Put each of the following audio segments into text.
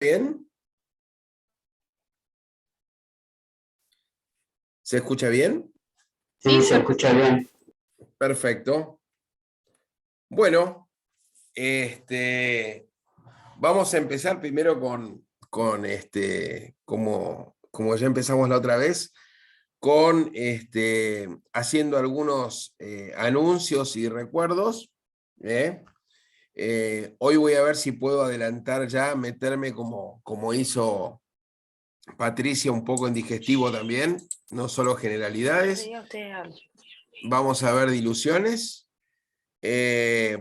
bien? ¿Se escucha bien? Sí, se escucha bien. Perfecto. Bueno, vamos a empezar primero como ya empezamos la otra vez, con haciendo algunos anuncios y recuerdos. ¿eh? Hoy voy a ver si puedo adelantar ya, meterme como hizo Patricia, un poco en digestivo también, no solo generalidades. Vamos a ver diluciones.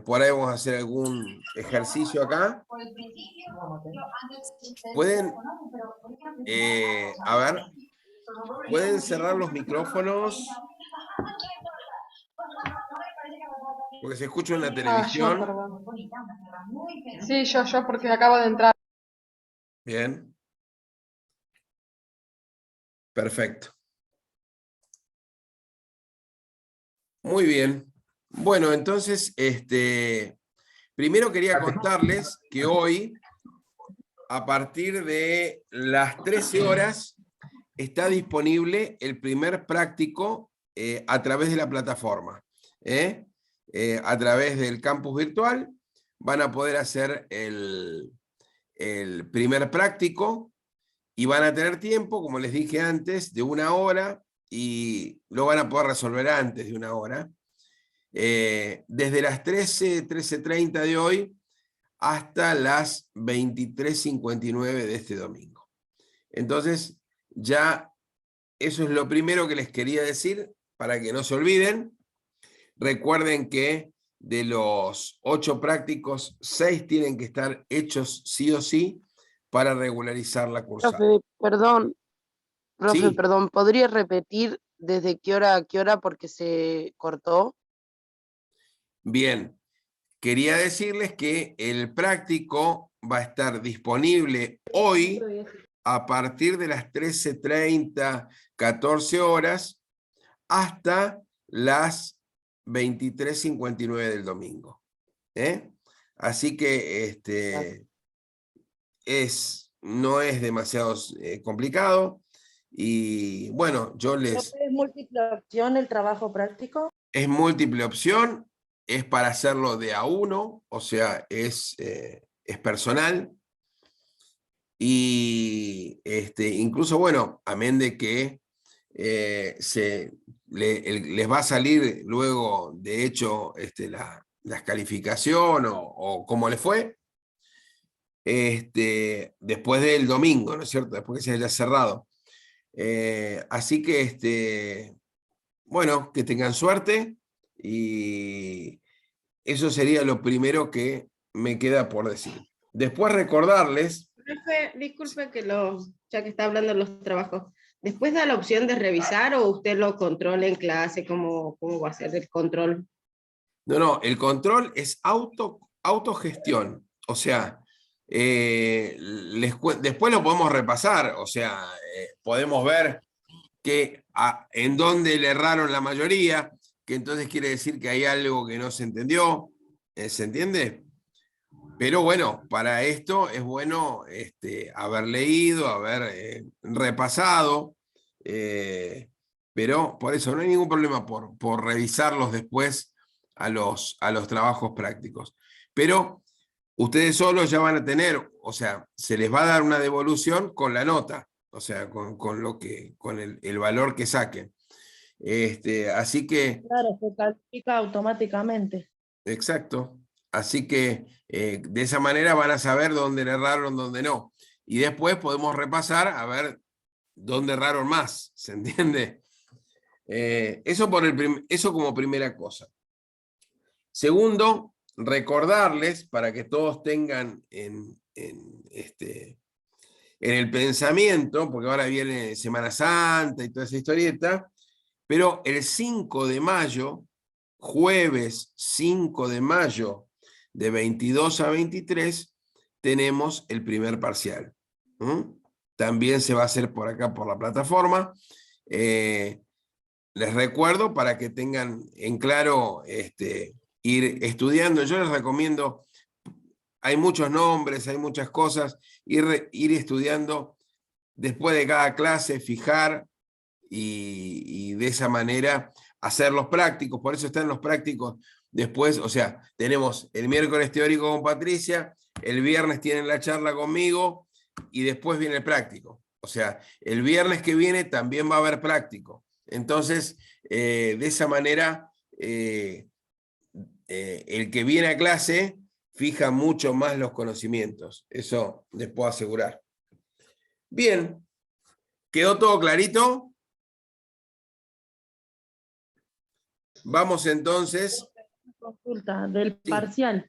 Por ahí vamos a hacer algún ejercicio acá. Pueden, a ver, pueden cerrar los micrófonos porque se escucha en la Yo, televisión. perdón. Sí, yo, porque acabo de entrar. Bien. Perfecto. Muy bien. Bueno, entonces, primero quería contarles que hoy, a partir de las 13 horas, está disponible el primer práctico a través de la plataforma. A través del campus virtual van a poder hacer el primer práctico y van a tener tiempo, como les dije antes, de 1 hora y lo van a poder resolver antes de 1 hora. Desde las 13:30 de hoy hasta las 23:59 de este domingo. Entonces, ya eso es lo primero que les quería decir para que no se olviden. Recuerden que de los 8 prácticos, 6 tienen que estar hechos sí o sí para regularizar la cursada. Profe, Sí, perdón, ¿podría repetir desde qué hora a qué hora porque se cortó? bien. Quería decirles que el práctico va a estar disponible hoy a partir de las 13:30, 14 horas, hasta las 23:59 del domingo. Así que no es demasiado complicado. Y bueno, ¿Es múltiple opción el trabajo práctico? es múltiple opción, es para hacerlo de a uno, o sea, es personal. Y incluso, bueno, amén de que les va a salir luego, de hecho, las calificaciones o cómo le fue, después del domingo, ¿no es cierto? Después que se haya cerrado. Así que, bueno, que tengan suerte y eso sería lo primero que me queda por decir. Después recordarles. Profe, disculpe ya que está hablando de los trabajos, ¿después da la opción de revisar o usted lo controla en clase? ¿Cómo va a ser el control? No, el control es autogestión. O sea, después lo podemos repasar. O sea, podemos ver en dónde le erraron la mayoría, que entonces quiere decir que hay algo que no se entendió. ¿Se entiende? Pero bueno, para esto es bueno haber leído, haber repasado, pero por eso no hay ningún problema por revisarlos después a los trabajos prácticos. Pero ustedes solos ya van a tener, o sea, se les va a dar una devolución con la nota, o sea, con el valor que saquen. Así que... Claro, se califica automáticamente. Exacto. Así que de esa manera van a saber dónde le erraron, dónde no. Y después podemos repasar a ver dónde erraron más, ¿se entiende? Eso como primera cosa. Segundo, recordarles para que todos tengan en el pensamiento, porque ahora viene Semana Santa y toda esa historieta, pero el 5 de mayo, jueves 5 de mayo, de 22 a 23, tenemos el primer parcial. También se va a hacer por acá, por la plataforma. Les recuerdo para que tengan en claro ir estudiando. Yo les recomiendo hay muchos nombres, hay muchas cosas, ir estudiando después de cada clase, fijar y de esa manera hacer los prácticos. Por eso están los prácticos después, o sea, tenemos el miércoles teórico con Patricia, el viernes tienen la charla conmigo y después viene el práctico. O sea, el viernes que viene también va a haber práctico. Entonces, de esa manera, el que viene a clase fija mucho más los conocimientos. Eso les puedo asegurar. Bien, ¿quedó todo clarito? Vamos entonces. Consulta del Sí. parcial.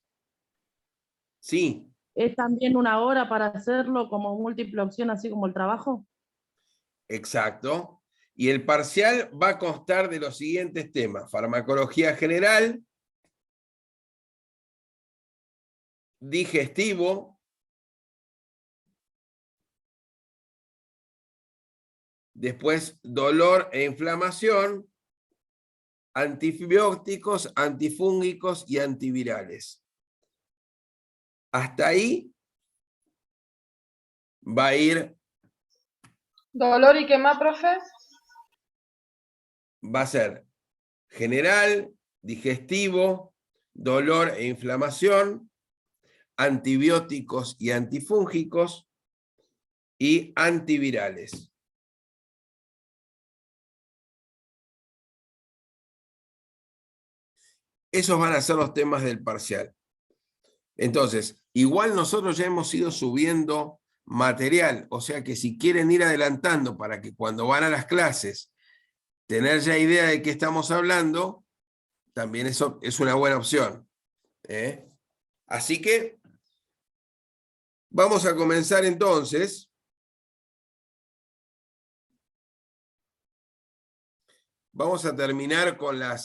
Sí, ¿Es también una hora para hacerlo como múltiple opción, así como el trabajo? exacto. Y el parcial va a constar de los siguientes temas: farmacología general, digestivo, después dolor e inflamación, antibióticos, antifúngicos y antivirales. Hasta ahí va a ir, ¿Dolor y qué más, profe? va a ser general, digestivo, dolor e inflamación, antibióticos y antifúngicos y antivirales. Esos van a ser los temas del parcial. Entonces, igual nosotros ya hemos ido subiendo material, o sea que si quieren ir adelantando para que cuando van a las clases tener ya idea de qué estamos hablando, también eso es una buena opción. Así que vamos a comenzar entonces. Vamos a terminar con la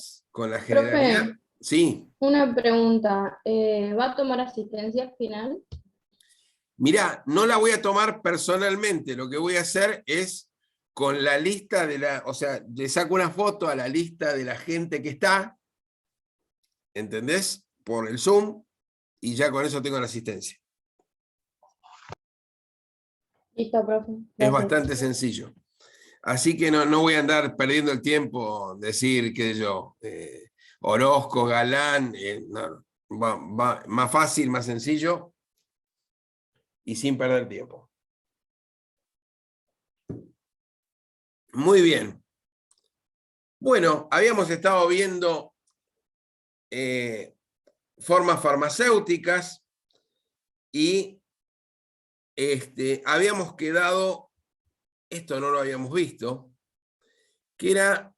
generalidad. Profe, Sí. una pregunta. ¿Va a tomar asistencia al final? Mirá, no la voy a tomar personalmente, lo que voy a hacer es con la lista de la, o sea, le saco una foto a la lista de la gente que está, ¿entendés? Por el Zoom, y ya con eso tengo la asistencia. Listo, profe. Es Gracias. bastante sencillo. Así que no voy a andar perdiendo el tiempo, decir, qué sé yo, Orozco, Galán, no, va más fácil, más sencillo, y sin perder tiempo. Muy bien. Bueno, habíamos estado viendo formas farmacéuticas y habíamos quedado, esto no lo habíamos visto, que era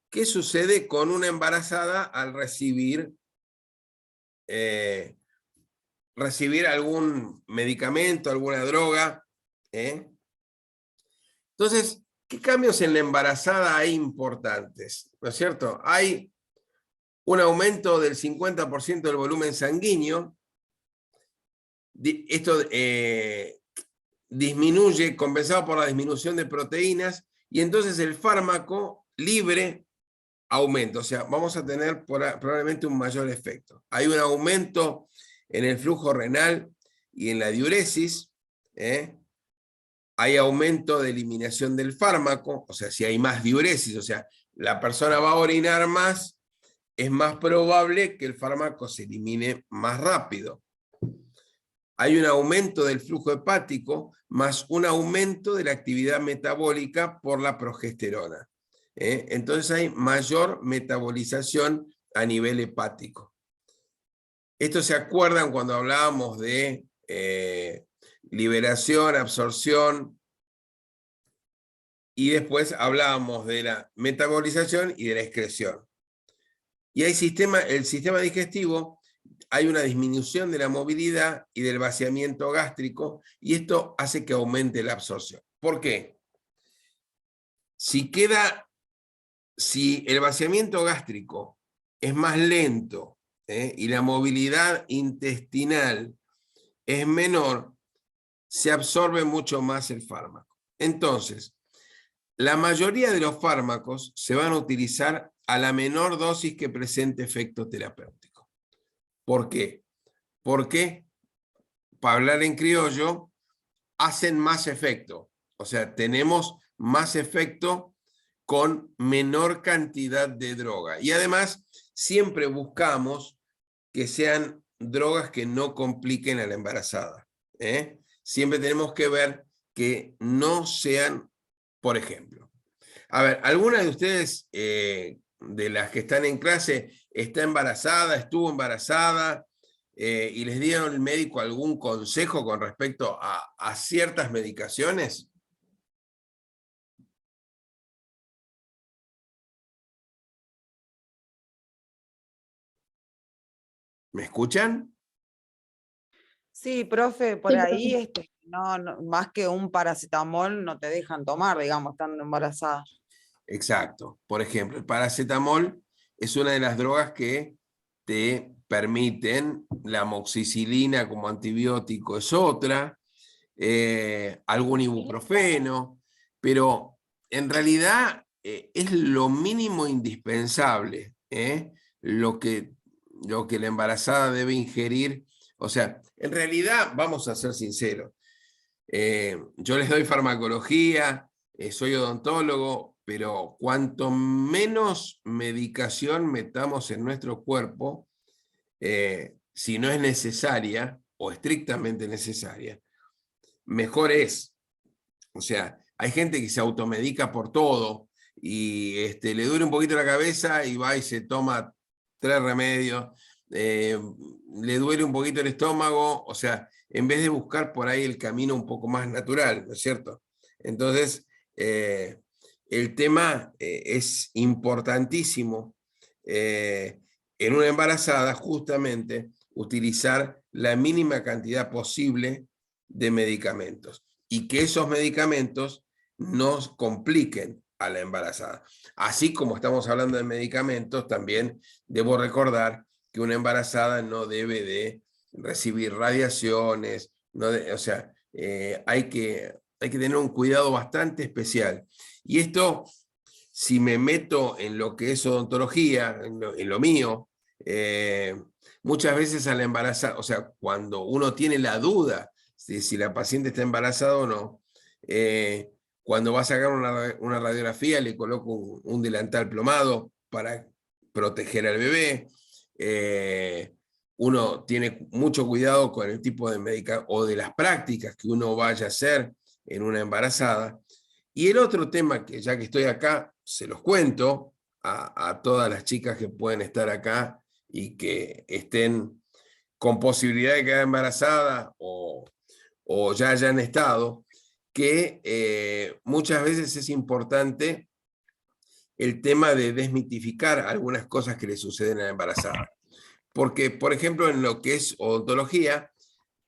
qué sucede con una embarazada al recibir algún medicamento, alguna droga. Entonces, ¿qué cambios en la embarazada hay importantes? ¿No es cierto? Hay un aumento del 50% del volumen sanguíneo. Esto disminuye, compensado por la disminución de proteínas, y entonces el fármaco libre aumenta. O sea, vamos a tener probablemente un mayor efecto. Hay un aumento en el flujo renal y en la diuresis. Hay aumento de eliminación del fármaco, o sea, si hay más diuresis, o sea, la persona va a orinar más, es más probable que el fármaco se elimine más rápido. Hay un aumento del flujo hepático, más un aumento de la actividad metabólica por la progesterona. Entonces hay mayor metabolización a nivel hepático. Esto se acuerdan cuando hablábamos de liberación, absorción, y después hablábamos de la metabolización y de la excreción. Y hay el sistema digestivo, hay una disminución de la movilidad y del vaciamiento gástrico, y esto hace que aumente la absorción. ¿Por qué? Si el vaciamiento gástrico es más lento y la movilidad intestinal es menor, se absorbe mucho más el fármaco. Entonces, la mayoría de los fármacos se van a utilizar a la menor dosis que presente efecto terapéutico. ¿Por qué? porque, para hablar en criollo, hacen más efecto. O sea, tenemos más efecto con menor cantidad de droga. Y además, siempre buscamos que sean drogas que no compliquen a la embarazada. Siempre tenemos que ver que no sean, por ejemplo. A ver, ¿alguna de ustedes, de las que están en clase, está embarazada, estuvo embarazada, y les dieron el médico algún consejo con respecto a ciertas medicaciones? ¿Me escuchan? Sí, profe, por Sí, ahí más que un paracetamol no te dejan tomar, digamos, estando embarazada. Exacto. Por ejemplo, el paracetamol es una de las drogas que te permiten, la amoxicilina como antibiótico es otra, algún ibuprofeno, pero en realidad es lo mínimo indispensable, lo que la embarazada debe ingerir. O sea, en realidad, vamos a ser sinceros, yo les doy farmacología, soy odontólogo, pero cuanto menos medicación metamos en nuestro cuerpo, si no es necesaria o estrictamente necesaria, mejor es. O sea, hay gente que se automedica por todo y le duele un poquito la cabeza y va y se toma 3 remedios, le duele un poquito el estómago, o sea, en vez de buscar por ahí el camino un poco más natural, ¿no es cierto? Entonces, el tema es importantísimo en una embarazada, justamente, utilizar la mínima cantidad posible de medicamentos y que esos medicamentos no compliquen a la embarazada. Así como estamos hablando de medicamentos, también debo recordar que una embarazada no debe de recibir radiaciones, o sea, hay que tener un cuidado bastante especial. Y esto, si me meto en lo que es odontología, en lo mío, muchas veces a la embarazada, o sea, cuando uno tiene la duda de si la paciente está embarazada o no, cuando va a sacar una radiografía le coloco un delantal plomado para proteger al bebé. Uno tiene mucho cuidado con el tipo de médica o de las prácticas que uno vaya a hacer en una embarazada. Y el otro tema que ya que estoy acá, se los cuento a todas las chicas que pueden estar acá y que estén con posibilidad de quedar embarazadas o ya hayan estado, que muchas veces es importante el tema de desmitificar algunas cosas que le suceden a la embarazada. Porque, por ejemplo, en lo que es odontología,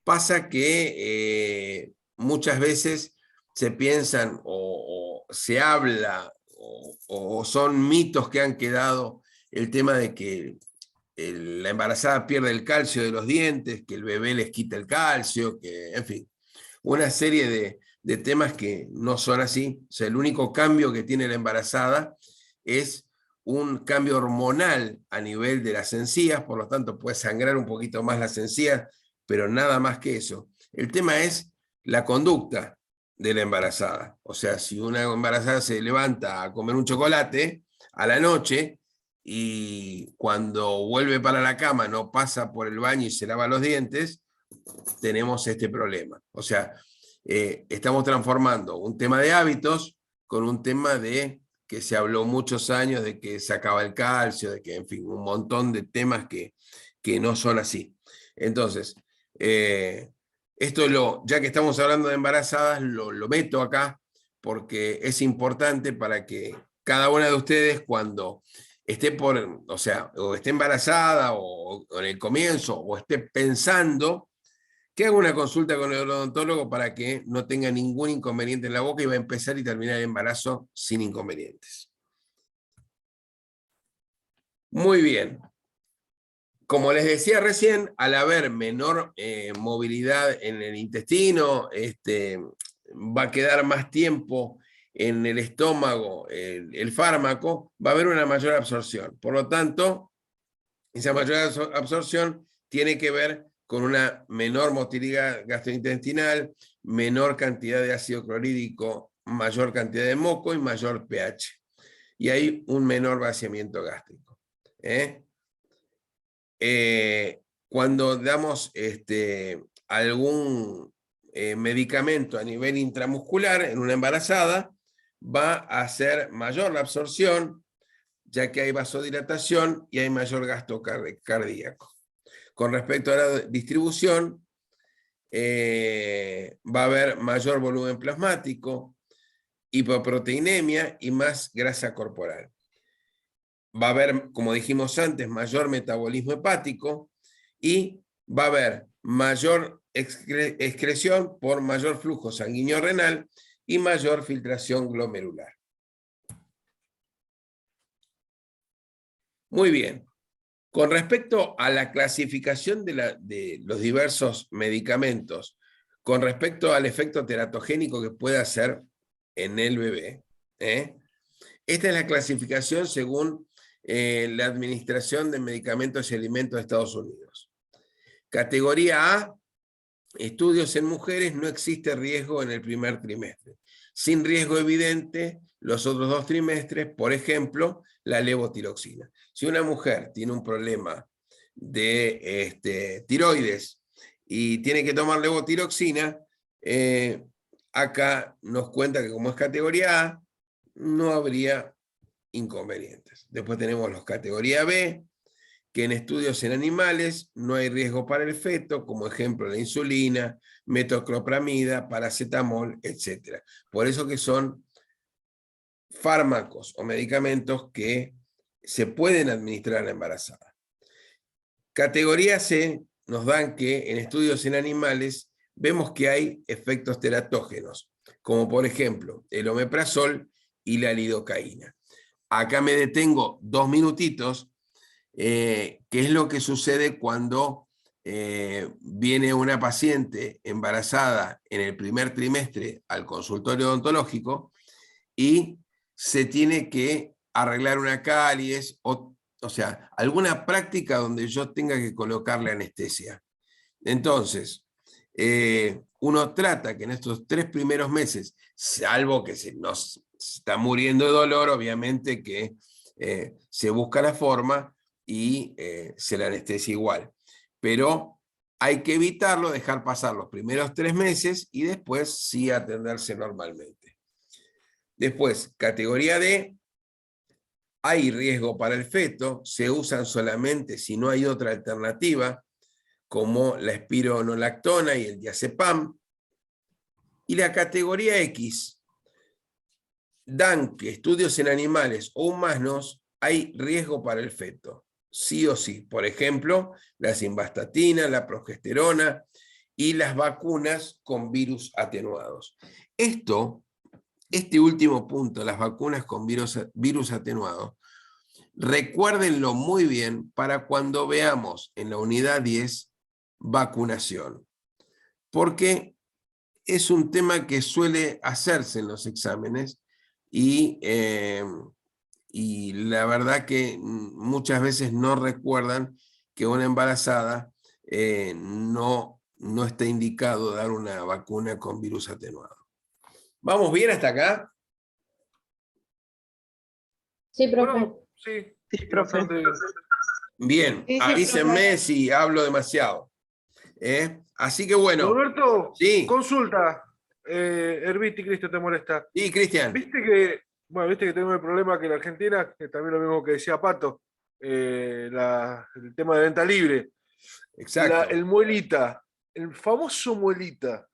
pasa que muchas veces se piensan o se habla o son mitos que han quedado el tema de que la embarazada pierde el calcio de los dientes, que el bebé les quita el calcio, que, en fin, una serie de temas que no son así. O sea, el único cambio que tiene la embarazada es un cambio hormonal a nivel de las encías, por lo tanto puede sangrar un poquito más las encías, pero nada más que eso. El tema es la conducta de la embarazada. O sea, si una embarazada se levanta a comer un chocolate a la noche y cuando vuelve para la cama no pasa por el baño y se lava los dientes, tenemos este problema. O sea, estamos transformando un tema de hábitos con un tema de que se habló muchos años de que se acaba el calcio, de que, en fin, un montón de temas que no son así. Entonces, esto ya que estamos hablando de embarazadas, lo meto acá porque es importante para que cada una de ustedes cuando esté o esté embarazada o en el comienzo o esté pensando, que haga una consulta con el odontólogo para que no tenga ningún inconveniente en la boca y va a empezar y terminar el embarazo sin inconvenientes. Muy bien. Como les decía recién, al haber menor movilidad en el intestino, va a quedar más tiempo en el estómago el fármaco, va a haber una mayor absorción. Por lo tanto, esa mayor absorción tiene que ver con una menor motilidad gastrointestinal, menor cantidad de ácido clorhídrico, mayor cantidad de moco y mayor pH. Y hay un menor vaciamiento gástrico. Cuando damos algún medicamento a nivel intramuscular en una embarazada, va a ser mayor la absorción, ya que hay vasodilatación y hay mayor gasto cardíaco. Con respecto a la distribución, va a haber mayor volumen plasmático, hipoproteinemia y más grasa corporal. Va a haber, como dijimos antes, mayor metabolismo hepático y va a haber mayor excreción por mayor flujo sanguíneo renal y mayor filtración glomerular. Muy bien. Con respecto a la clasificación de los diversos medicamentos, con respecto al efecto teratogénico que puede hacer en el bebé, esta es la clasificación según la Administración de Medicamentos y Alimentos de Estados Unidos. Categoría A, estudios en mujeres, no existe riesgo en el primer trimestre. Sin riesgo evidente, los otros 2 trimestres, por ejemplo, la levotiroxina. Si una mujer tiene un problema de tiroides y tiene que tomar levotiroxina, acá nos cuenta que como es categoría A, no habría inconvenientes. Después tenemos los categoría B, que en estudios en animales no hay riesgo para el feto, como ejemplo la insulina, metoclopramida, paracetamol, etc. Por eso que son fármacos o medicamentos que se pueden administrar a la embarazada. Categoría C nos dan que en estudios en animales vemos que hay efectos teratógenos, como por ejemplo el omeprazol y la lidocaína. Acá me detengo 2 minutitos, que es lo que sucede cuando viene una paciente embarazada en el primer trimestre al consultorio odontológico y se tiene que arreglar una caries, o sea, alguna práctica donde yo tenga que colocarle anestesia. Entonces, uno trata que en estos 3 primeros meses, salvo que se nos está muriendo de dolor, obviamente que se busca la forma y se la anestesia igual. Pero hay que evitarlo, dejar pasar los primeros 3 meses y después sí atenderse normalmente. Después, categoría D, hay riesgo para el feto, se usan solamente si no hay otra alternativa, como la espironolactona y el diazepam. Y la categoría X, dan que estudios en animales o humanos hay riesgo para el feto, sí o sí. Por ejemplo, la simvastatina, la progesterona y las vacunas con virus atenuados. Este último punto, las vacunas con virus atenuados, recuérdenlo muy bien para cuando veamos en la unidad 10 vacunación, porque es un tema que suele hacerse en los exámenes y la verdad que muchas veces no recuerdan que una embarazada no está indicado dar una vacuna con virus atenuado. ¿Vamos bien hasta acá? Sí, profe. Bueno, sí, Sí, profe. bastante. Bien, Sí, sí, avísenme profe. si hablo demasiado. Así que bueno. Roberto, Sí. consulta. Herbiti, Cristo, te molesta. Y Cristian. Viste que tenemos el problema que en Argentina, que también lo mismo que decía Pato, el tema de venta libre. Exacto. El muelita, el famoso muelita.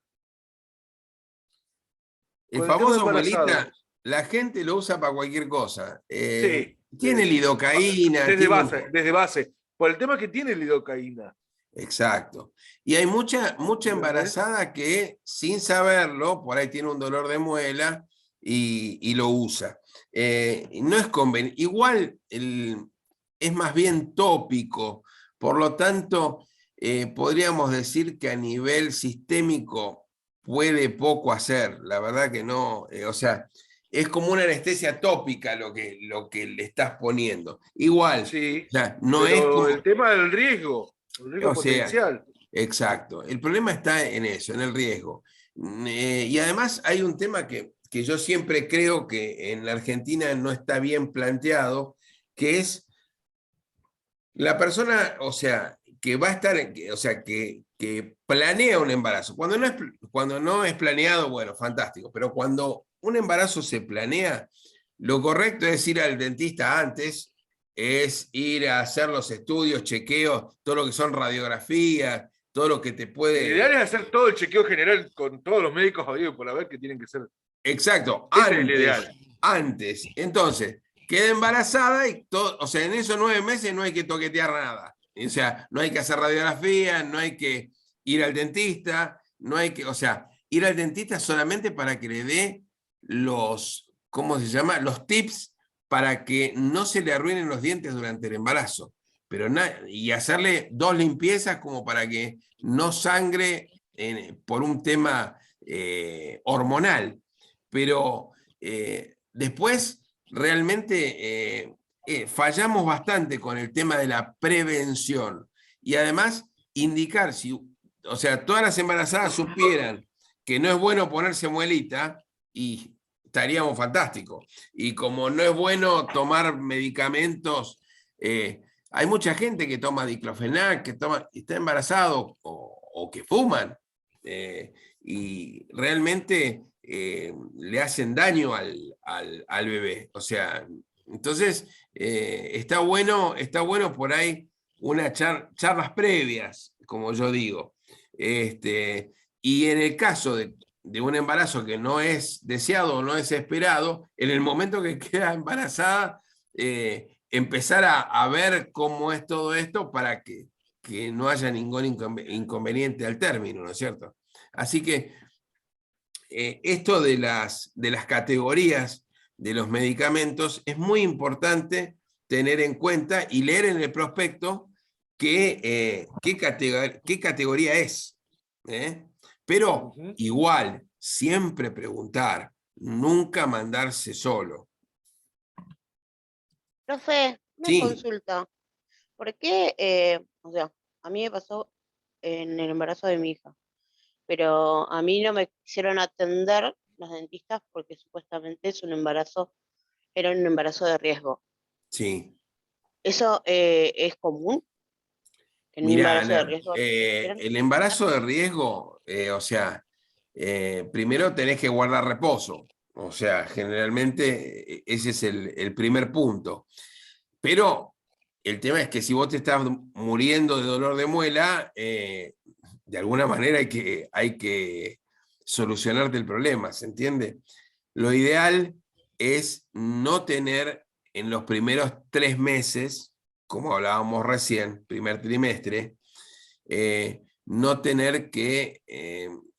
El con el tema famoso embarazado. muelita, la gente lo usa para cualquier cosa. Sí. Tiene lidocaína. Desde base. Por el tema que tiene lidocaína. Exacto. Y hay mucha embarazada que sin saberlo, por ahí tiene un dolor de muela y lo usa. No es conveniente. Igual es más bien tópico, por lo tanto, podríamos decir que a nivel sistémico puede poco hacer. La verdad que no, o sea, es como una anestesia tópica lo que le estás poniendo. Igual, Sí, o sea, no pero es como... el tema del riesgo. El riesgo O sea, potencial. Exacto. El problema está en eso, en el riesgo. Y además hay un tema que yo siempre creo que en la Argentina no está bien planteado, que es la persona, o sea, que va a estar, o sea, que planea un embarazo. Cuando no es planeado, bueno, fantástico, pero cuando un embarazo se planea, lo correcto es ir al dentista antes, es ir a hacer los estudios, chequeos, todo lo que son radiografías, todo lo que te Lo puede... ideal es hacer todo el chequeo general con todos los médicos habidos por haber que tienen que ser. Exacto, Ese es el ideal. antes. Entonces, queda embarazada y todo, o sea, en esos 9 meses no hay que toquetear nada. O sea, no hay que hacer radiografía, no hay que ir al dentista, no hay que, o sea, ir al dentista solamente para que le dé los, ¿cómo se llama? Los tips para que no se le arruinen los dientes durante el embarazo. Pero y hacerle 2 limpiezas como para que no sangre por un tema hormonal. Pero después realmente fallamos bastante con el tema de la prevención. Y además indicar, o sea, todas las embarazadas supieran que no es bueno ponerse muelita, y estaríamos fantásticos. Y como no es bueno tomar medicamentos, hay mucha gente que toma diclofenac, que está embarazado o que fuman, y realmente le hacen daño al bebé. O sea, entonces está bueno por ahí unas charlas previas, como yo digo. Y en el caso de un embarazo que no es deseado o no es esperado, en el momento que queda embarazada, empezar a ver cómo es todo esto para que no haya ningún inconveniente al término, ¿no es cierto? Así que esto de las categorías de los medicamentos es muy importante tener en cuenta y leer en el prospecto qué categoría es. Pero igual, siempre preguntar, nunca mandarse solo. Profe, una Sí. consulta. ¿Por qué, o sea, a mí me pasó en el embarazo de mi hija, pero a mí no me quisieron atender los dentistas porque supuestamente era un embarazo de riesgo? Sí. ¿Eso es común? ¿En un Mira, embarazo de Ana, riesgo no te quisieran? el embarazo de riesgo, o sea, primero tenés que guardar reposo. O sea, generalmente ese es el primer punto. Pero el tema es que si vos te estás muriendo de dolor de muela, de alguna manera hay que solucionarte el problema, ¿se entiende? Lo ideal es no tener en los primeros 3 meses, como hablábamos recién, primer trimestre, no tener que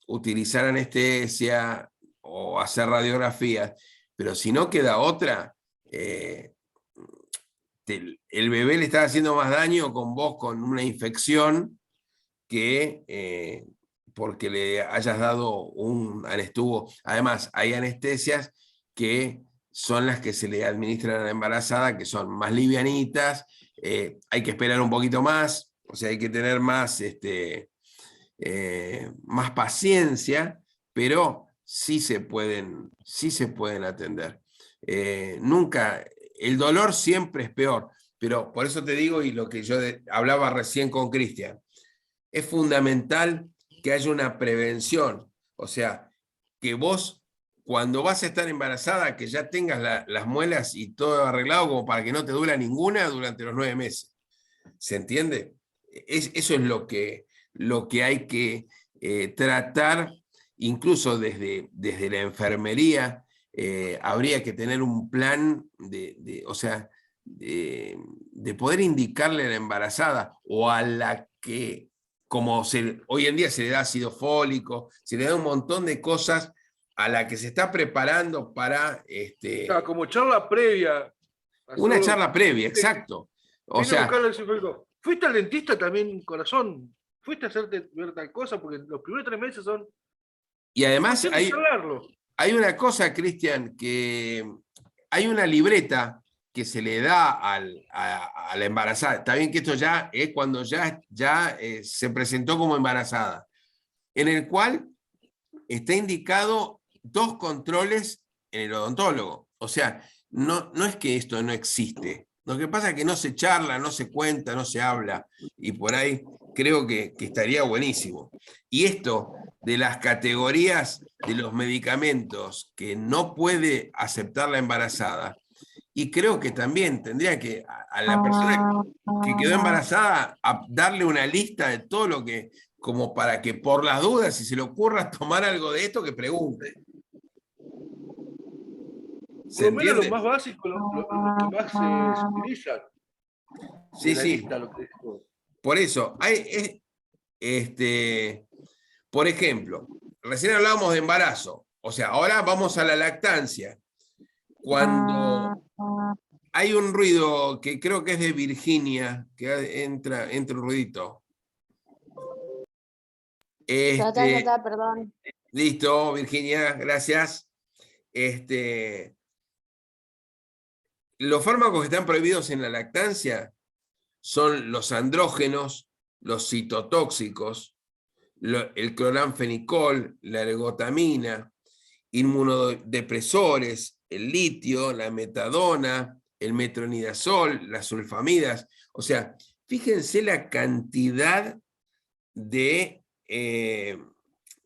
utilizar anestesia o hacer radiografías, pero si no queda otra, el bebé le está haciendo más daño con vos con una infección que porque le hayas dado un anestuvo. Además, hay anestesias que son las que se le administran a la embarazada, que son más livianitas, hay que esperar un poquito más, o sea, hay que tener más, más paciencia, pero sí se pueden atender. Nunca, el dolor siempre es peor, pero por eso te digo, y lo que yo hablaba recién con Cristian, es fundamental que haya una prevención, o sea, que vos cuando vas a estar embarazada, que ya tengas las muelas y todo arreglado como para que no te duela ninguna durante los 9 meses. ¿Se entiende? Eso es lo que hay que tratar, incluso desde la enfermería. Habría que tener un plan o sea, de poder indicarle a la embarazada o a la que, como hoy en día se le da ácido fólico, se le da un montón de cosas a la que se está preparando para... como charla previa. Una charla previa, exacto. O sea, ¿fuiste al dentista también, corazón? ¿Fuiste a hacerte ver tal cosa? Porque los primeros 3 meses son... Y además hay una cosa, Cristian, que hay una libreta que se le da a la embarazada. Está bien que esto ya es cuando ya se presentó como embarazada, en el cual está indicado 2 controles en el odontólogo. O sea, no es que esto no existe. Lo que pasa es que no se charla, no se cuenta, no se habla, y por ahí creo que estaría buenísimo. Y esto de las categorías de los medicamentos que no puede aceptar la embarazada, y creo que también tendría que a la persona que quedó embarazada darle una lista de todo lo que, como para que por las dudas, si se le ocurra tomar algo de esto, que pregunte. Por lo menos lo más básico, lo que más se utiliza. Sí, sí. Por eso, por ejemplo, recién hablábamos de embarazo. O sea, ahora vamos a la lactancia. Cuando hay un ruido que creo que es de Virginia, que entra un ruidito. Ya está, perdón. Listo, Virginia, gracias. Los fármacos que están prohibidos en la lactancia son los andrógenos, los citotóxicos, el cloranfenicol, la ergotamina, inmunodepresores, el litio, la metadona, el metronidazol, las sulfamidas. O sea, fíjense la cantidad de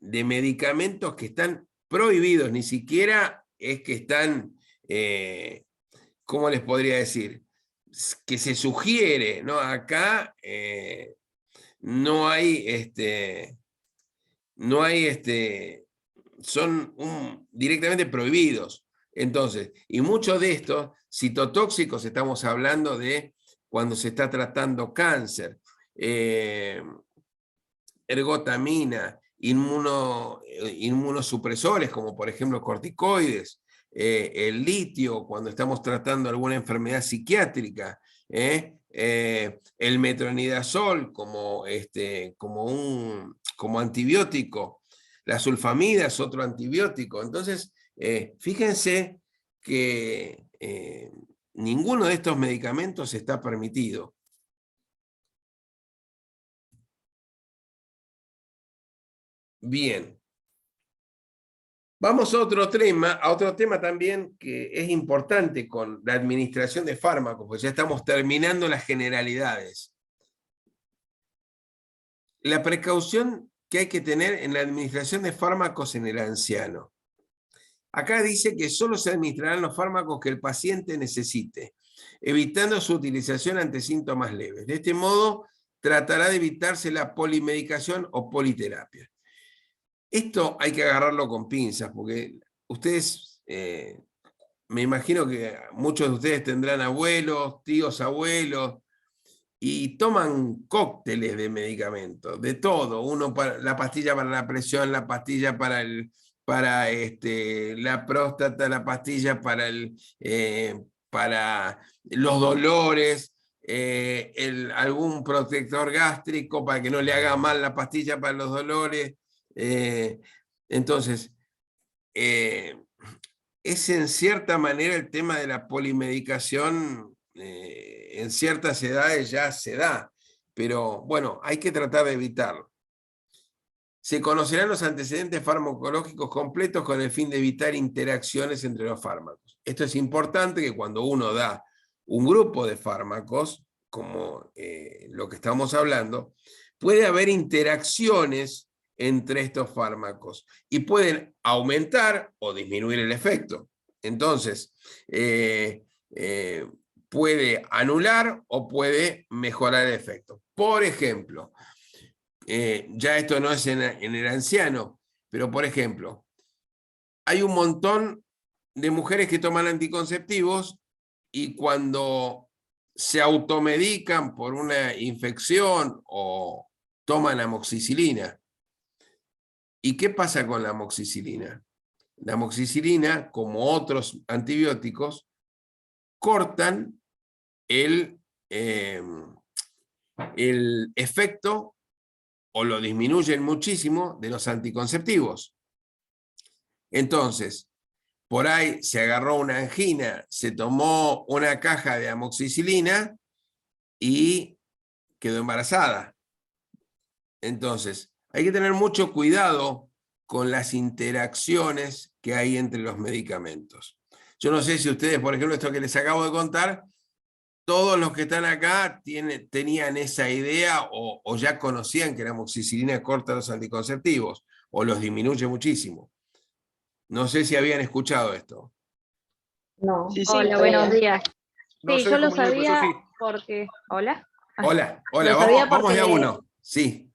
medicamentos que están prohibidos, ni siquiera es que están, ¿cómo les podría decir? Que se sugiere, ¿no? Acá no hay, son directamente prohibidos. Entonces, y muchos de estos citotóxicos estamos hablando de cuando se está tratando cáncer, ergotamina, inmunosupresores, como por ejemplo corticoides, el litio, cuando estamos tratando alguna enfermedad psiquiátrica, el metronidazol como antibiótico, la sulfamida es otro antibiótico. Entonces, fíjense que ninguno de estos medicamentos está permitido. Bien. Vamos a otro tema también que es importante con la administración de fármacos, pues ya estamos terminando las generalidades. La precaución que hay que tener en la administración de fármacos en el anciano. Acá dice que solo se administrarán los fármacos que el paciente necesite, evitando su utilización ante síntomas leves. De este modo, tratará de evitarse la polimedicación o politerapia. Esto hay que agarrarlo con pinzas, porque ustedes, me imagino que muchos de ustedes tendrán abuelos, tíos, abuelos, y toman cócteles de medicamentos, de todo. Uno la pastilla para la presión, la pastilla para la próstata, la pastilla para los dolores, algún protector gástrico para que no le haga mal la pastilla para los dolores. Entonces, es en cierta manera el tema de la polimedicación, en ciertas edades ya se da, pero bueno, hay que tratar de evitarlo. Se conocerán los antecedentes farmacológicos completos con el fin de evitar interacciones entre los fármacos. Esto es importante, que cuando uno da un grupo de fármacos, como lo que estamos hablando, puede haber interacciones entre estos fármacos y pueden aumentar o disminuir el efecto. Entonces, puede anular o puede mejorar el efecto. Por ejemplo, ya esto no es en el anciano, pero por ejemplo, hay un montón de mujeres que toman anticonceptivos y cuando se automedican por una infección o toman amoxicilina. ¿Y qué pasa con la amoxicilina? La amoxicilina, como otros antibióticos, cortan el efecto o lo disminuyen muchísimo de los anticonceptivos. Entonces, por ahí se agarró una angina, se tomó una caja de amoxicilina y quedó embarazada. Entonces, hay que tener mucho cuidado con las interacciones que hay entre los medicamentos. Yo no sé si ustedes, por ejemplo, esto que les acabo de contar, todos los que están acá tenían esa idea o ya conocían que la amoxicilina corta los anticonceptivos o los disminuye muchísimo. No sé si habían escuchado esto. No. Sí, sí, Hola, buenos días. No Sí, sé yo lo cómo niño, pero yo sabía sí. porque... Hola. Hola, Lo sabía vamos de a porque- uno. Sí,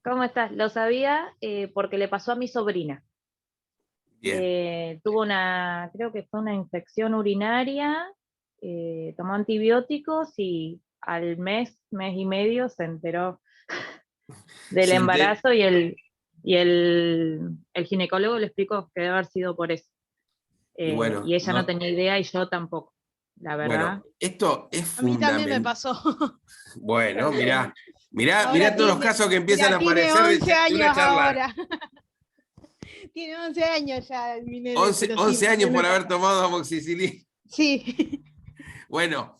¿Cómo estás? Lo sabía porque le pasó a mi sobrina. bien. Tuvo una, creo que fue una infección urinaria, tomó antibióticos y al mes y medio se enteró del Se enter- embarazo y el ginecólogo le explicó que debe haber sido por eso. Y bueno, Y ella no tenía idea y yo tampoco, la verdad. bueno, esto es A mí también me fundamental. pasó. Bueno, mirá Ahora todos los tiene- casos que empiezan a tiene aparecer 11 de una años charla. ahora. Tiene 11 años ya mi nene. 11 pero sí, años también me por haber pasó. tomado amoxicilina. Sí. Bueno,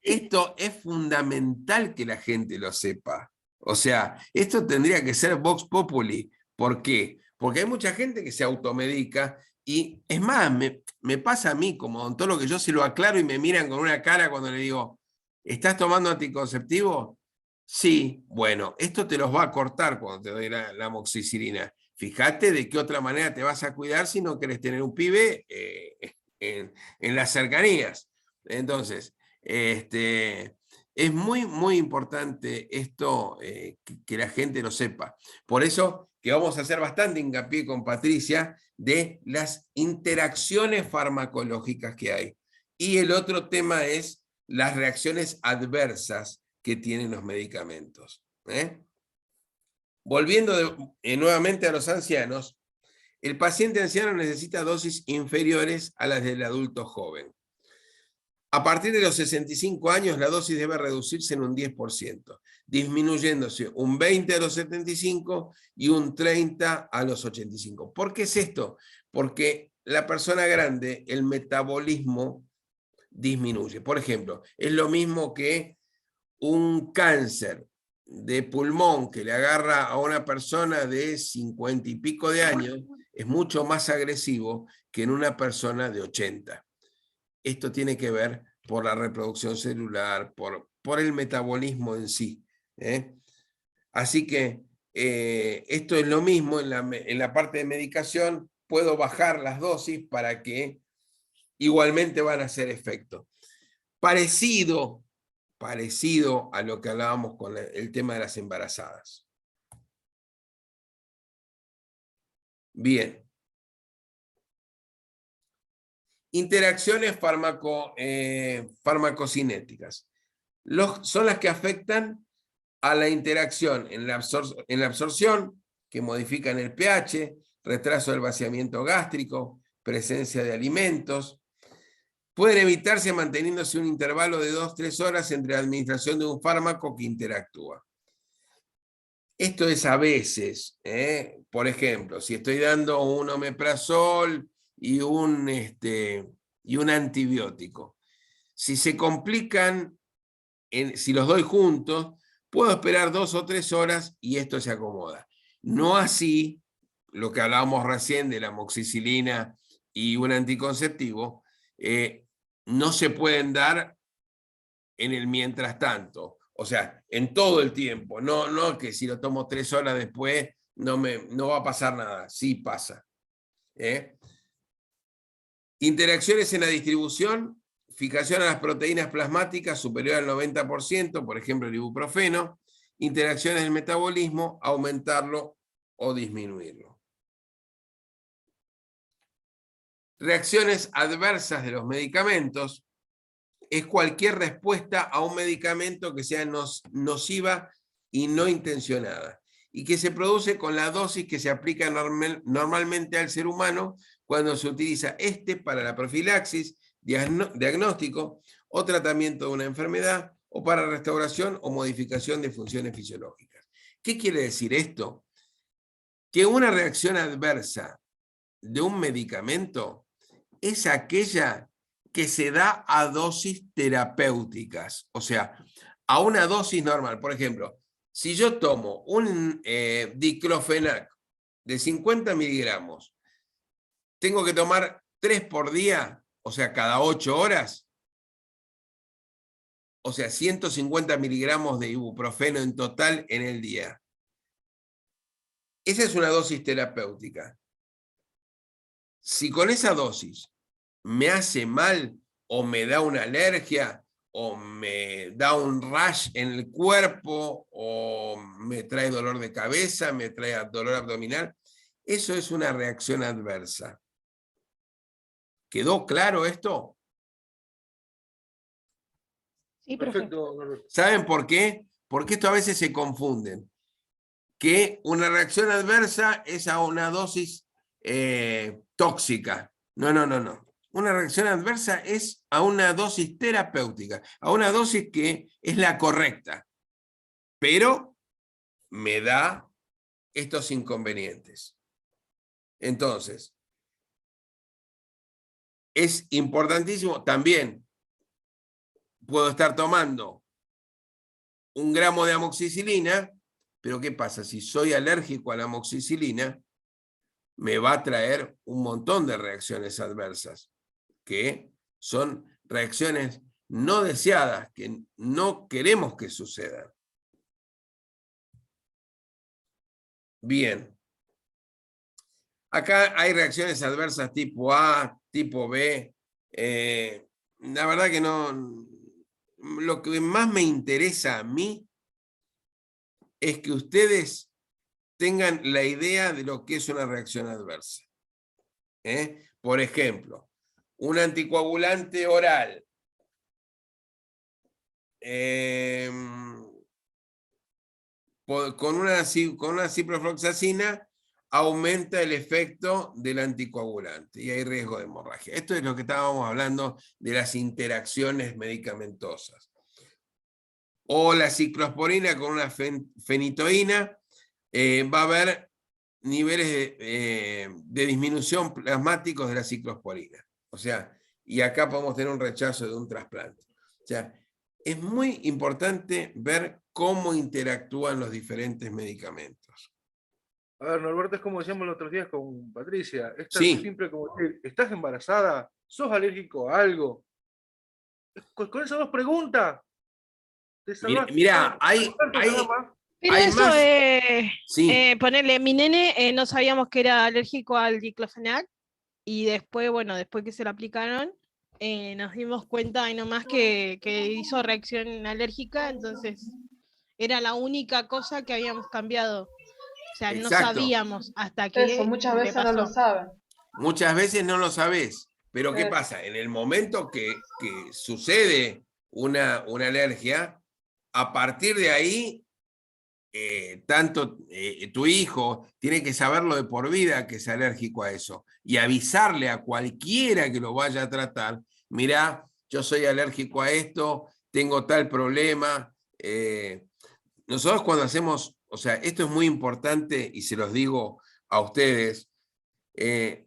esto es fundamental que la gente lo sepa. O sea, esto tendría que ser Vox Populi. ¿Por qué? Porque hay mucha gente que se automedica y es más, me pasa a mí como odontólogo que yo se lo aclaro y me miran con una cara cuando le digo, ¿estás tomando anticonceptivo? Sí, bueno, esto te los va a cortar cuando te doy la amoxicilina. Fíjate de qué otra manera te vas a cuidar si no querés tener un pibe en las cercanías. Entonces, es muy importante esto que la gente lo sepa. Por eso que vamos a hacer bastante hincapié con Patricia de las interacciones farmacológicas que hay. Y el otro tema es las reacciones adversas que tienen los medicamentos. Volviendo nuevamente a los ancianos, el paciente anciano necesita dosis inferiores a las del adulto joven. A partir de los 65 años, la dosis debe reducirse en un 10%, disminuyéndose un 20% a los 75 y un 30% a los 85. ¿Por qué es esto? Porque la persona grande, el metabolismo disminuye. Por ejemplo, es lo mismo que un cáncer de pulmón que le agarra a una persona de 50 y pico de años, es mucho más agresivo que en una persona de 80. Esto tiene que ver por la reproducción celular, por el metabolismo en sí. Así que esto es lo mismo en la parte de medicación. Puedo bajar las dosis para que igualmente van a hacer efecto. Parecido a lo que hablábamos con el tema de las embarazadas. Bien. Interacciones farmacocinéticas. Son las que afectan a la interacción en la absorción, que modifican el pH, retraso del vaciamiento gástrico, presencia de alimentos. Pueden evitarse manteniéndose un intervalo de 2-3 horas entre la administración de un fármaco que interactúa. Esto es a veces, por ejemplo, si estoy dando un omeprazol y un antibiótico. Si se complican, si los doy juntos, puedo esperar 2 o 3 horas y esto se acomoda. No así, lo que hablábamos recién de la amoxicilina y un anticonceptivo, no se pueden dar en el mientras tanto. O sea, en todo el tiempo. No que si lo tomo 3 horas después no va a pasar nada. Sí pasa. Interacciones en la distribución, fijación a las proteínas plasmáticas superior al 90%, por ejemplo el ibuprofeno. Interacciones del metabolismo, aumentarlo o disminuirlo. Reacciones adversas de los medicamentos es cualquier respuesta a un medicamento que sea nociva y no intencionada, y que se produce con la dosis que se aplica normalmente al ser humano cuando se utiliza para la profilaxis, diagnóstico o tratamiento de una enfermedad, o para restauración o modificación de funciones fisiológicas. ¿Qué quiere decir esto? Que una reacción adversa de un medicamento es aquella que se da a dosis terapéuticas, o sea, a una dosis normal. Por ejemplo, si yo tomo un diclofenac de 50 miligramos, tengo que tomar 3 por día, o sea, cada 8 horas, o sea, 150 miligramos de ibuprofeno en total en el día. Esa es una dosis terapéutica. Si con esa dosis me hace mal o me da una alergia o me da un rash en el cuerpo o me trae dolor de cabeza, me trae dolor abdominal, eso es una reacción adversa. ¿Quedó claro esto? Sí, profe. Perfecto, Norberto. ¿Saben por qué? Porque esto a veces se confunden. Que una reacción adversa es a una dosis tóxica. No, no, no, no. Una reacción adversa es a una dosis terapéutica, a una dosis que es la correcta, pero me da estos inconvenientes. Entonces, es importantísimo también, puedo estar tomando 1 gramo de amoxicilina, pero ¿qué pasa? Si soy alérgico a la amoxicilina, me va a traer un montón de reacciones adversas, que son reacciones no deseadas, que no queremos que sucedan. Bien. Acá hay reacciones adversas tipo A, tipo B. La verdad que no... Lo que más me interesa a mí es que ustedes tengan la idea de lo que es una reacción adversa. Por ejemplo, un anticoagulante oral con una ciprofloxacina aumenta el efecto del anticoagulante y hay riesgo de hemorragia. Esto es lo que estábamos hablando de las interacciones medicamentosas. O la ciclosporina con una fenitoína, va a haber niveles de disminución plasmáticos de la ciclosporina. O sea, y acá podemos tener un rechazo de un trasplante. O sea, es muy importante ver cómo interactúan los diferentes medicamentos. A ver, Norberto, es como decíamos los otros días con Patricia. Es tan Sí. simple como decir, ¿estás embarazada? ¿Sos alérgico a algo? Con esas 2 preguntas, te salvás. Mirá, hay Pero hay eso, más... Sí. ponerle, mi nene no sabíamos que era alérgico al diclofenac y después, bueno, después que se lo aplicaron, nos dimos cuenta ahí nomás que hizo reacción alérgica, entonces era la única cosa que habíamos cambiado. O sea, no Exacto. sabíamos hasta que Eso, muchas le veces no lo pasó. saben. Muchas veces no lo sabés, pero ¿qué Eso. pasa? En el momento que sucede una alergia, a partir de ahí, tanto tu hijo tiene que saberlo de por vida que es alérgico a eso y avisarle a cualquiera que lo vaya a tratar, mirá, yo soy alérgico a esto, tengo tal problema. Nosotros cuando hacemos, o sea, esto es muy importante y se los digo a ustedes, que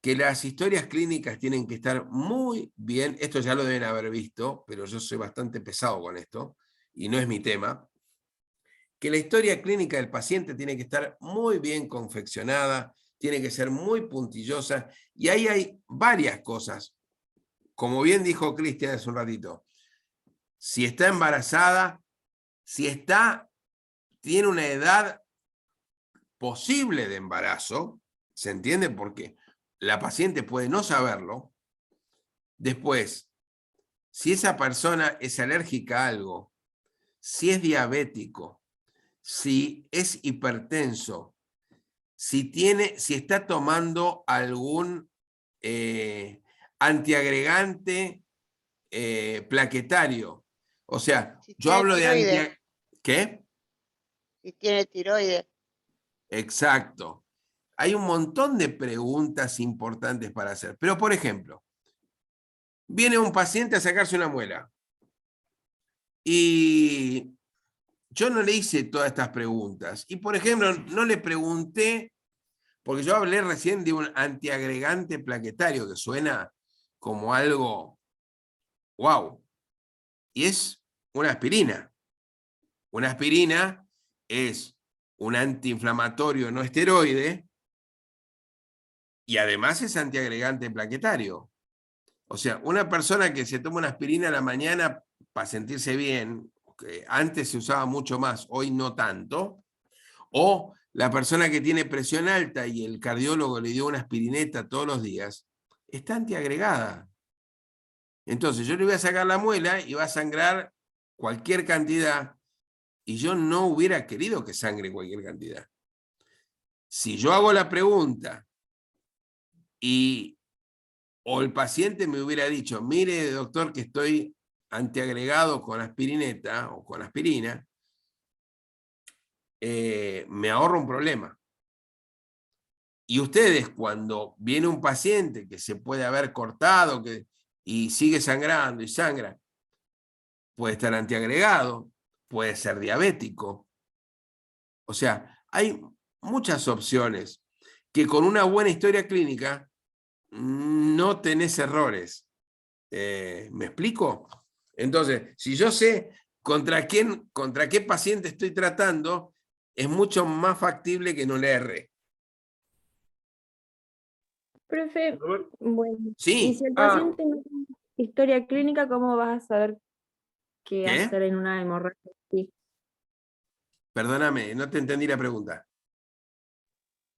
las historias clínicas tienen que estar muy bien, esto ya lo deben haber visto, pero yo soy bastante pesado con esto, y no es mi tema, que la historia clínica del paciente tiene que estar muy bien confeccionada, tiene que ser muy puntillosa, y ahí hay varias cosas. Como bien dijo Cristian hace un ratito, si está embarazada, si tiene una edad posible de embarazo, ¿se entiende? Porque la paciente puede no saberlo. Después, si esa persona es alérgica a algo, si es diabético, si es hipertenso, si está tomando algún antiagregante plaquetario. O sea, Si yo tiene hablo de tiroides. ¿Qué? Si tiene tiroides. Exacto. Hay un montón de preguntas importantes para hacer. Pero, por ejemplo, viene un paciente a sacarse una muela y yo no le hice todas estas preguntas. Y, por ejemplo, no le pregunté Porque yo hablé recién de un antiagregante plaquetario que suena como algo wow. Y es una aspirina. Una aspirina es un antiinflamatorio no esteroide y además es antiagregante plaquetario. O sea, una persona que se toma una aspirina a la mañana para sentirse bien, que antes se usaba mucho más, hoy no tanto, o la persona que tiene presión alta y el cardiólogo le dio una aspirineta todos los días, está antiagregada. Entonces yo le voy a sacar la muela y va a sangrar cualquier cantidad y yo no hubiera querido que sangre cualquier cantidad. Si yo hago la pregunta o el paciente me hubiera dicho, mire doctor que estoy antiagregado con aspirineta o con aspirina, me ahorro un problema. Y ustedes cuando viene un paciente que se puede haber cortado y sigue sangrando y sangra, puede estar antiagregado, puede ser diabético. O sea, hay muchas opciones que con una buena historia clínica no tenés errores. ¿Me explico? Entonces, si yo sé contra qué paciente estoy tratando, es mucho más factible que no le erre. Profe, bueno, y Sí. si el paciente no tiene historia clínica, ¿cómo vas a saber qué ¿Qué? hacer en una hemorragia así? Perdóname, no te entendí la pregunta.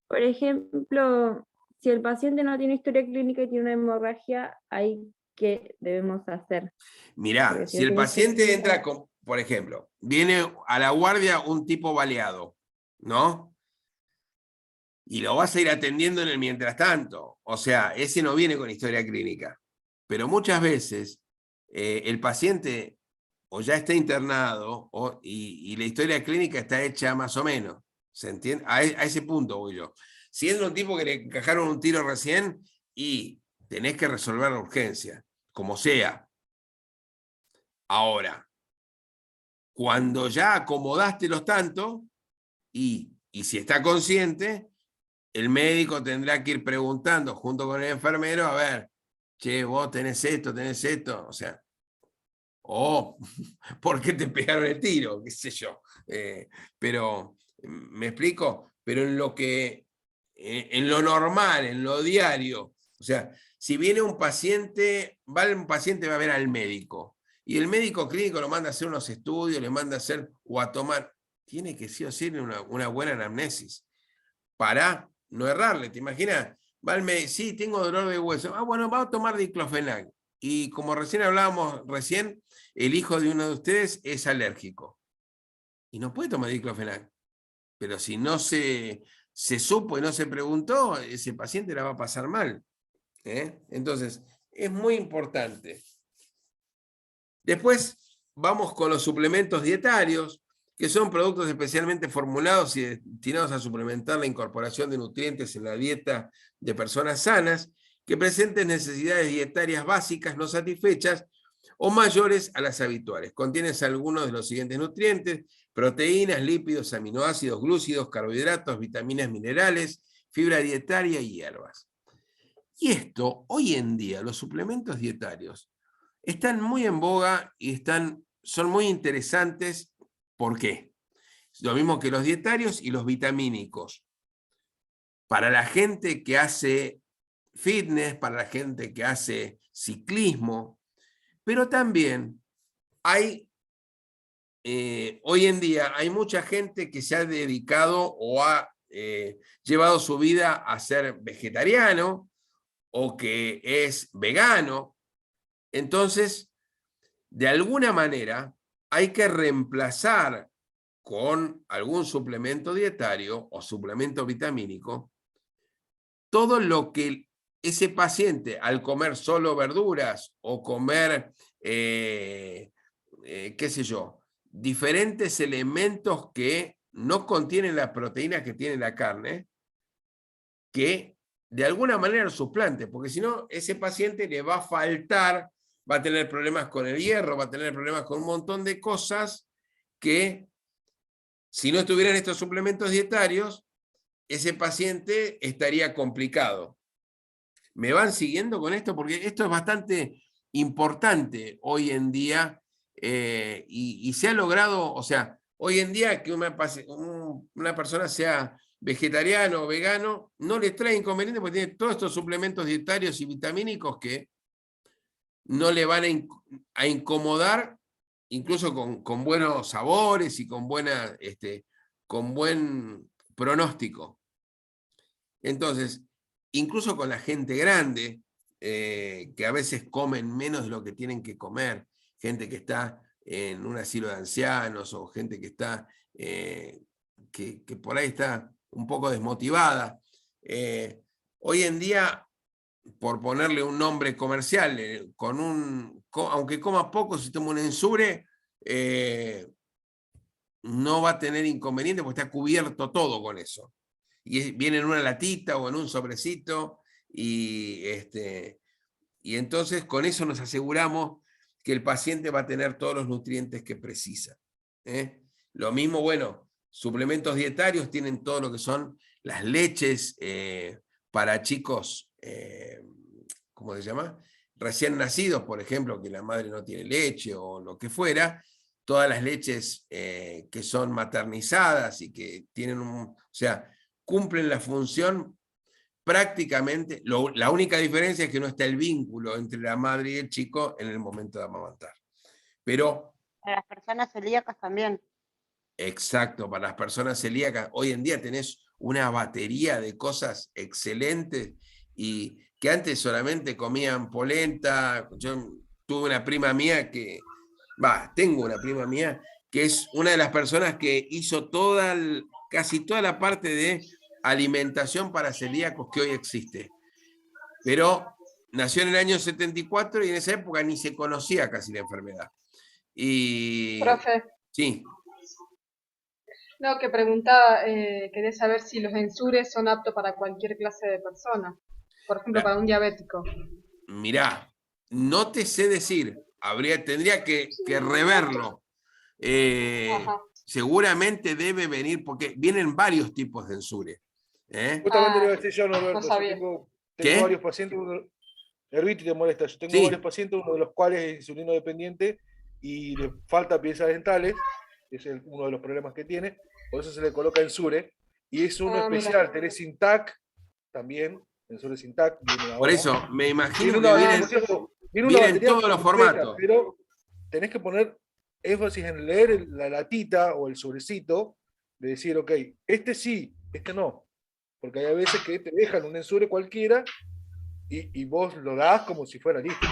Por ejemplo, si el paciente no tiene historia clínica y tiene una hemorragia, ¿ahí qué debemos hacer? Mirá, Porque si yo el tengo historia paciente clínica- entra, por ejemplo, viene a la guardia un tipo baleado, ¿no? Y lo vas a ir atendiendo en el mientras tanto. O sea, ese no viene con historia clínica. Pero muchas veces el paciente o ya está internado y la historia clínica está hecha más o menos. ¿Se entiende? A ese punto voy yo. Siendo un tipo que le encajaron un tiro recién y tenés que resolver la urgencia, como sea. Ahora, cuando ya acomodaste los tantos y si está consciente, el médico tendrá que ir preguntando junto con el enfermero, a ver, che, vos tenés esto, o sea, o ¿por qué te pegaron el tiro? Qué sé yo. Pero, ¿me explico? Pero en lo normal, en lo diario, o sea, si viene un paciente va a ver al médico, y el médico clínico lo manda a hacer unos estudios, le manda a hacer o a tomar, tiene que sí o sí una buena anamnesis, para no errarle, ¿te imaginas? Va al médico, sí, tengo dolor de hueso, bueno, va a tomar diclofenac, y como recién hablábamos, el hijo de uno de ustedes es alérgico, y no puede tomar diclofenac, pero si no se supo y no se preguntó, ese paciente la va a pasar mal. Entonces, es muy importante. Después vamos con los suplementos dietarios, que son productos especialmente formulados y destinados a suplementar la incorporación de nutrientes en la dieta de personas sanas que presenten necesidades dietarias básicas no satisfechas o mayores a las habituales. Contienen algunos de los siguientes nutrientes: proteínas, lípidos, aminoácidos, glúcidos, carbohidratos, vitaminas, minerales, fibra dietaria y hierbas. Y esto, hoy en día, los suplementos dietarios están muy en boga y son muy interesantes. ¿Por qué? Lo mismo que los dietarios y los vitamínicos. Para la gente que hace fitness, para la gente que hace ciclismo, pero también hay, hoy en día, hay mucha gente que se ha dedicado o ha llevado su vida a ser vegetariano o que es vegano. Entonces, de alguna manera, hay que reemplazar con algún suplemento dietario o suplemento vitamínico todo lo que ese paciente, al comer solo verduras o comer, qué sé yo, diferentes elementos que no contienen las proteínas que tiene la carne, que de alguna manera lo suplante, porque si no, ese paciente le va a faltar, va a tener problemas con el hierro, va a tener problemas con un montón de cosas que, si no estuvieran estos suplementos dietarios, ese paciente estaría complicado. ¿Me van siguiendo con esto? Porque esto es bastante importante hoy en día y se ha logrado, o sea, hoy en día que una persona sea vegetariano o vegano no le trae inconveniente porque tiene todos estos suplementos dietarios y vitamínicos que no le van a incomodar, incluso con buenos sabores y con buen pronóstico. Entonces, incluso con la gente grande, que a veces comen menos de lo que tienen que comer, gente que está en un asilo de ancianos o gente que está que por ahí está un poco desmotivada. Hoy en día, por ponerle un nombre comercial, aunque coma poco, si toma un Ensure, no va a tener inconveniente porque está cubierto todo con eso. Y viene en una latita o en un sobrecito y entonces con eso nos aseguramos que el paciente va a tener todos los nutrientes que precisa. Lo mismo, bueno, suplementos dietarios tienen todo lo que son las leches para chicos, ¿cómo se llama? Recién nacidos, por ejemplo, que la madre no tiene leche o lo que fuera, todas las leches que son maternizadas y que tienen o sea, cumplen la función prácticamente. La única diferencia es que no está el vínculo entre la madre y el chico en el momento de amamantar. Pero para las personas celíacas también. Exacto, para las personas celíacas. Hoy en día tenés una batería de cosas excelentes y que antes solamente comían polenta. Yo tuve una prima mía tengo una prima mía que es una de las personas que hizo casi toda la parte de alimentación para celíacos que hoy existe. Pero nació en el año 74 y en esa época ni se conocía casi la enfermedad. Profe. Sí. No, que preguntaba, quería saber si los Ensures son aptos para cualquier clase de persona. Por ejemplo, para un diabético. Mirá, no te sé decir, tendría que reverlo. Seguramente debe venir, porque vienen varios tipos de Ensure. Justamente le iba a decir yo, Norberto, no sabía. yo tengo varios pacientes, Herbiti te molesta, yo tengo varios pacientes, uno de los cuales es insulino dependiente y le falta piezas dentales, es uno de los problemas que tiene, por eso se le coloca Ensure, y es uno especial, tenés Intac también, Ensure Intac. Por eso, me imagino que vienen todos los formatos. Pero tenés que poner énfasis en leer la latita o el sobrecito, de decir, ok, este sí, este no. Porque hay veces que te dejan un Ensure cualquiera y vos lo das como si fuera listo.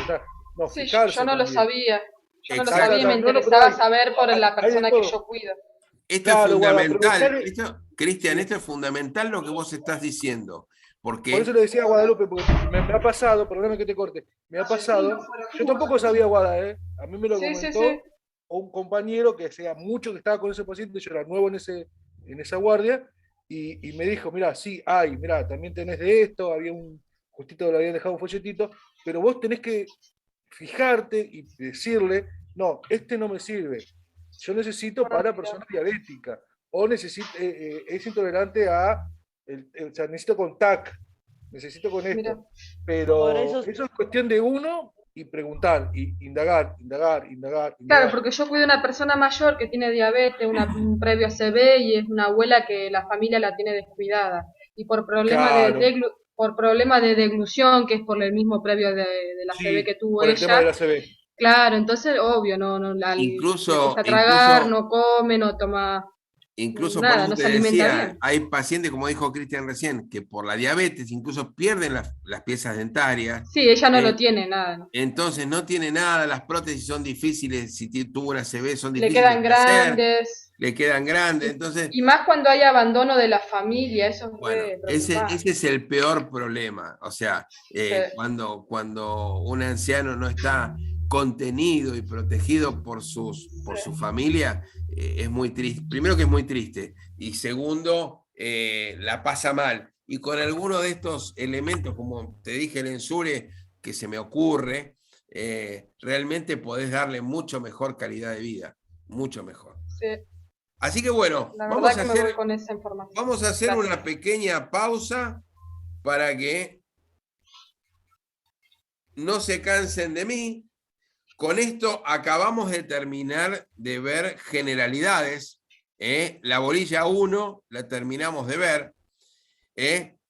No, sí, yo no también. lo sabía. Yo no lo sabía y me interesaba saber por la persona que yo cuido. Esto es fundamental. Cristian, esto es fundamental lo que vos estás diciendo. Porque... Por eso le decía a Guadalupe, porque me ha pasado, perdóname que te corte, me ha pasado, yo tampoco sabía Guada, a mí me lo comentó un compañero que hacía mucho que estaba con ese paciente, yo era nuevo en esa guardia, y me dijo, mira, sí, mira, también tenés de esto, justito le habían dejado un folletito, pero vos tenés que fijarte y decirle, no, este no me sirve, yo necesito para personas diabéticas, o es intolerante a, o sea, necesito con TAC, necesito con esto, mira, pero eso es cuestión de uno y preguntar, y indagar. Claro, porque yo cuido de una persona mayor que tiene diabetes, un previo ACV, y es una abuela que la familia la tiene descuidada, y por problema de deglución, que es por el mismo previo de la ACV que tuvo ella. Tema de la ACV. Claro, entonces, obvio, incluso, le gusta tragar, no come, no toma... Incluso nada, por eso te decía, hay pacientes, como dijo Cristian recién, que por la diabetes incluso pierden las piezas dentarias. Sí, ella no lo tiene nada. Entonces no tiene nada, las prótesis son difíciles, si tuvo una ACV son difíciles. Le quedan grandes. Le quedan grandes, entonces... Y más cuando hay abandono de la familia, eso es bueno, ese es el peor problema, o sea, cuando un anciano no está contenido y protegido por su familia, es muy triste. Primero que es muy triste, y segundo, la pasa mal. Y con alguno de estos elementos, como te dije, el Ensure, que se me ocurre, realmente podés darle mucho mejor calidad de vida, mucho mejor. Sí. Así que bueno, La verdad que me voy con esa información. vamos a hacer Gracias. una pequeña pausa para que no se cansen de mí. Con esto acabamos de terminar de ver generalidades. La bolilla 1 la terminamos de ver.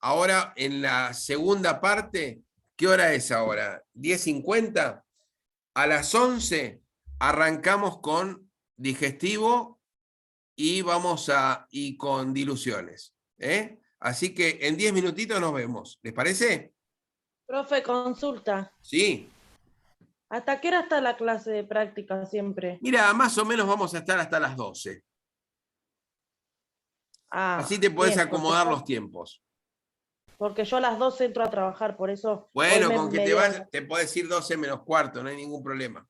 Ahora en la segunda parte, ¿qué hora es ahora? ¿10:50? A las 11 arrancamos con digestivo y y con diluciones. Así que en 10 minutitos nos vemos. ¿Les parece? Profe, consulta. Sí. ¿Hasta qué hora está la clase de práctica siempre? Mira, más o menos vamos a estar hasta las 12. Así te podés acomodar los tiempos. Porque yo a las 12 entro a trabajar, por eso... Bueno, con que te vayas, te podés ir 12 menos cuarto, no hay ningún problema.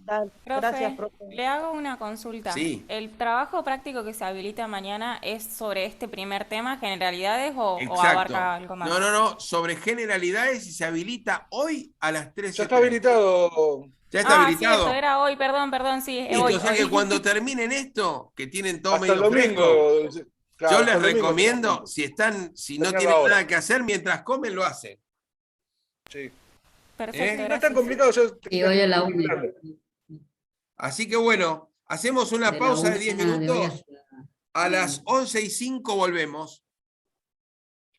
Dale, gracias, profe. Le hago una consulta. Sí. ¿El trabajo práctico que se habilita mañana es sobre este primer tema, generalidades, o Exacto. abarca algo más? No, sobre generalidades y se habilita hoy a las 13:30. Ya está habilitado. Ya está habilitado. Sí, eso era hoy, perdón, sí. Listo, Hoy, o sea que cuando terminen esto, que tienen todo hasta medio el domingo. fresco, Claro, yo hasta les el domingo. recomiendo, si no tienen nada que hacer, mientras comen, lo hacen. Sí. Perfecto, No es tan complicado. Y hoy a la 1. Así que bueno, hacemos una pausa de 10 minutos. A las 11:05 volvemos.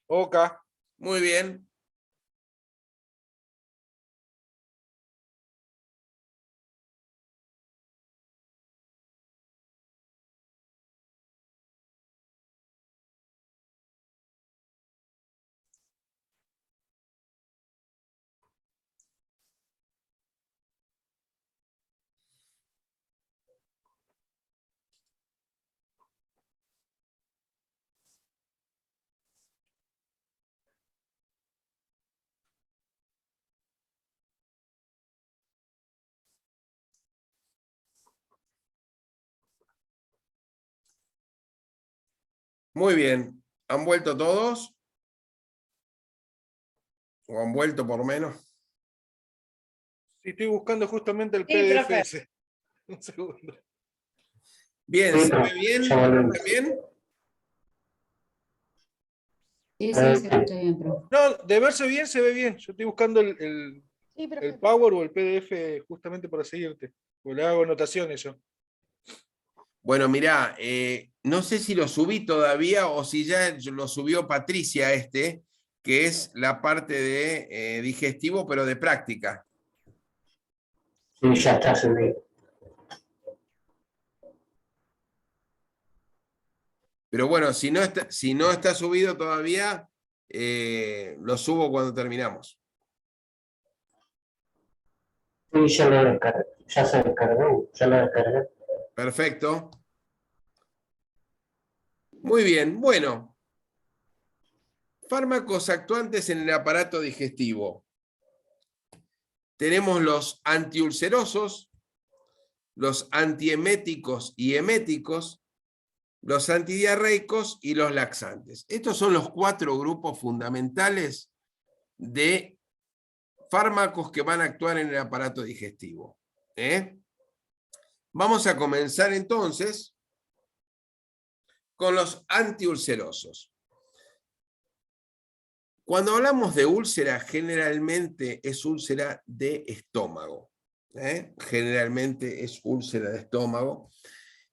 Ok. Muy bien. Muy bien. ¿Han vuelto todos? ¿O han vuelto por lo menos? Sí, estoy buscando justamente el PDF ese. Un segundo. Bien, ¿se ve bien? ¿Está bien? Sí, se escucha bien, profe. No, de verse bien, se ve bien. Yo estoy buscando el Power o el PDF justamente para seguirte. Porque le hago anotaciones yo. Bueno, mirá, no sé si lo subí todavía o si ya lo subió Patricia que es la parte de digestivo, pero de práctica. Sí, ya está subido. Pero bueno, si no está subido todavía, lo subo cuando terminamos. Sí, ya lo descargué. Ya se descargó, ya lo descargué. Perfecto. Muy bien, bueno. Fármacos actuantes en el aparato digestivo. Tenemos los antiulcerosos, los antieméticos y eméticos, los antidiarreicos y los laxantes. Estos son los 4 grupos fundamentales de fármacos que van a actuar en el aparato digestivo. Vamos a comenzar entonces con los antiulcerosos. Cuando hablamos de úlcera, generalmente es úlcera de estómago. Generalmente es úlcera de estómago.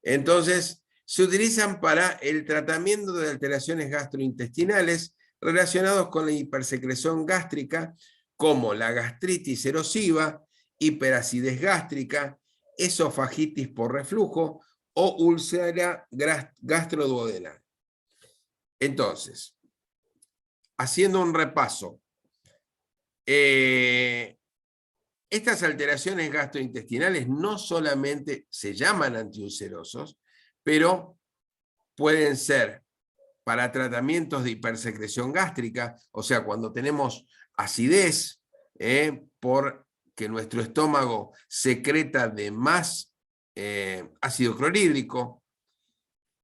Entonces, se utilizan para el tratamiento de alteraciones gastrointestinales relacionados con la hipersecreción gástrica, como la gastritis erosiva, hiperacidez gástrica, esofagitis por reflujo o úlcera gastroduodenal. Entonces, haciendo un repaso, estas alteraciones gastrointestinales no solamente se llaman antiulcerosos, pero pueden ser para tratamientos de hipersecreción gástrica, o sea, cuando tenemos acidez, porque nuestro estómago secreta de más ácido clorhídrico.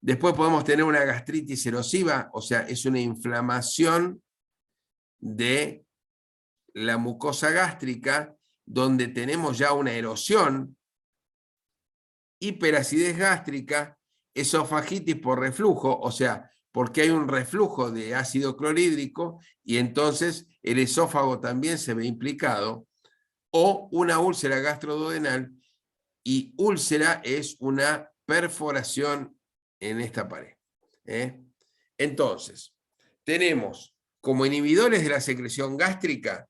Después podemos tener una gastritis erosiva, o sea, es una inflamación de la mucosa gástrica, donde tenemos ya una erosión, hiperacidez gástrica, esofagitis por reflujo, o sea, porque hay un reflujo de ácido clorhídrico y entonces el esófago también se ve implicado, o una úlcera gastroduodenal, y úlcera es una perforación en esta pared. Entonces, tenemos como inhibidores de la secreción gástrica,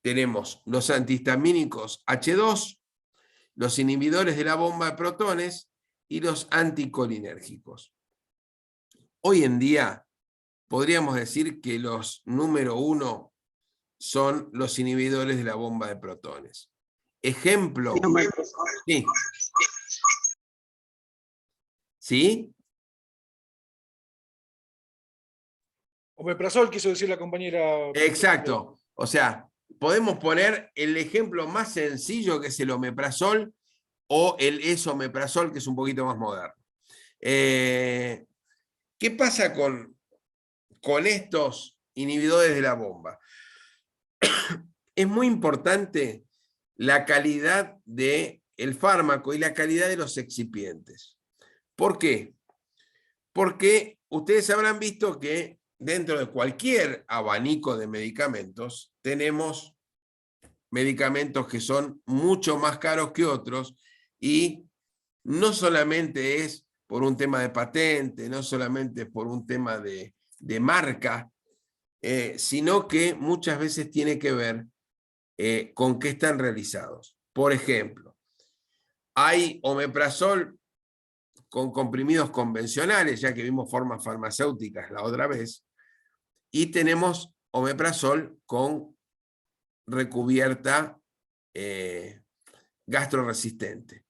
tenemos los antihistamínicos H2, los inhibidores de la bomba de protones y los anticolinérgicos. Hoy en día podríamos decir que los número 1 son los inhibidores de la bomba de protones. Ejemplo. Sí. ¿Sí? Omeprazol quiso decir la compañera. Exacto. O sea, podemos poner el ejemplo más sencillo, que es el omeprazol, o el esomeprazol, que es un poquito más moderno. ¿Qué pasa con estos inhibidores de la bomba? Es muy importante la calidad del fármaco y la calidad de los excipientes. ¿Por qué? Porque ustedes habrán visto que dentro de cualquier abanico de medicamentos tenemos medicamentos que son mucho más caros que otros, y no solamente es por un tema de patente, no solamente por un tema de marca, sino que muchas veces tiene que ver con qué están realizados. Por ejemplo, hay omeprazol con comprimidos convencionales, ya que vimos formas farmacéuticas la otra vez, y tenemos omeprazol con recubierta gastroresistente.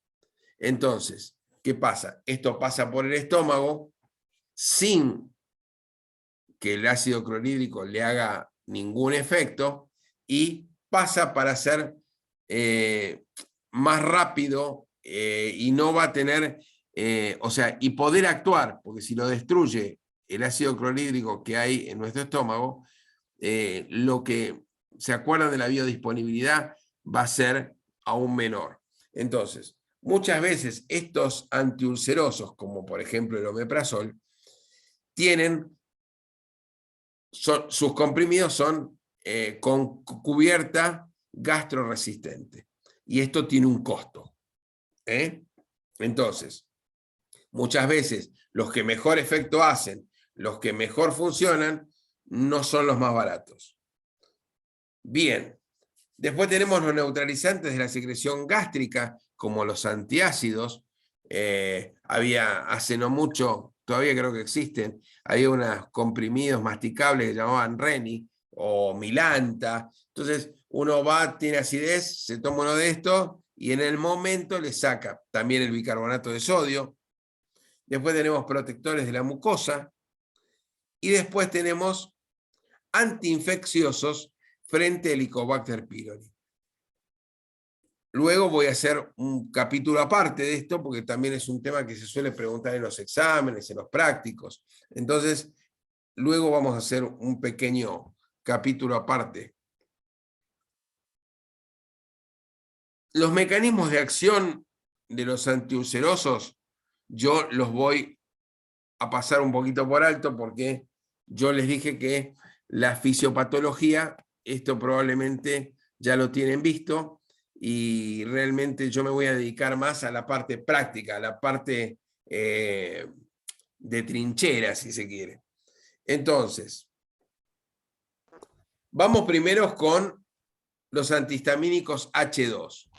Entonces, ¿qué pasa? Esto pasa por el estómago sin que el ácido clorhídrico le haga ningún efecto, y pasa para ser más rápido y no va a tener, o sea, y poder actuar, porque si lo destruye el ácido clorhídrico que hay en nuestro estómago, lo que se acuerdan de la biodisponibilidad va a ser aún menor. Entonces, muchas veces estos antiulcerosos, como por ejemplo el omeprazol, sus comprimidos son con cubierta gastroresistente. Y esto tiene un costo. Entonces, muchas veces los que mejor efecto hacen, los que mejor funcionan, no son los más baratos. Bien. Después tenemos los neutralizantes de la secreción gástrica, como los antiácidos. Había hace no mucho, todavía creo que existen, había unos comprimidos masticables que llamaban Reni o Milanta. Entonces uno va, tiene acidez, se toma uno de estos y en el momento le saca también el bicarbonato de sodio. Después tenemos protectores de la mucosa y después tenemos antiinfecciosos frente al Helicobacter pylori. Luego voy a hacer un capítulo aparte de esto, porque también es un tema que se suele preguntar en los exámenes, en los prácticos. Entonces, luego vamos a hacer un pequeño capítulo aparte. Los mecanismos de acción de los antiulcerosos, yo los voy a pasar un poquito por alto, porque yo les dije que la fisiopatología, esto probablemente ya lo tienen visto, y realmente yo me voy a dedicar más a la parte práctica, a la parte de trinchera, si se quiere. Entonces, vamos primero con los antihistamínicos H2.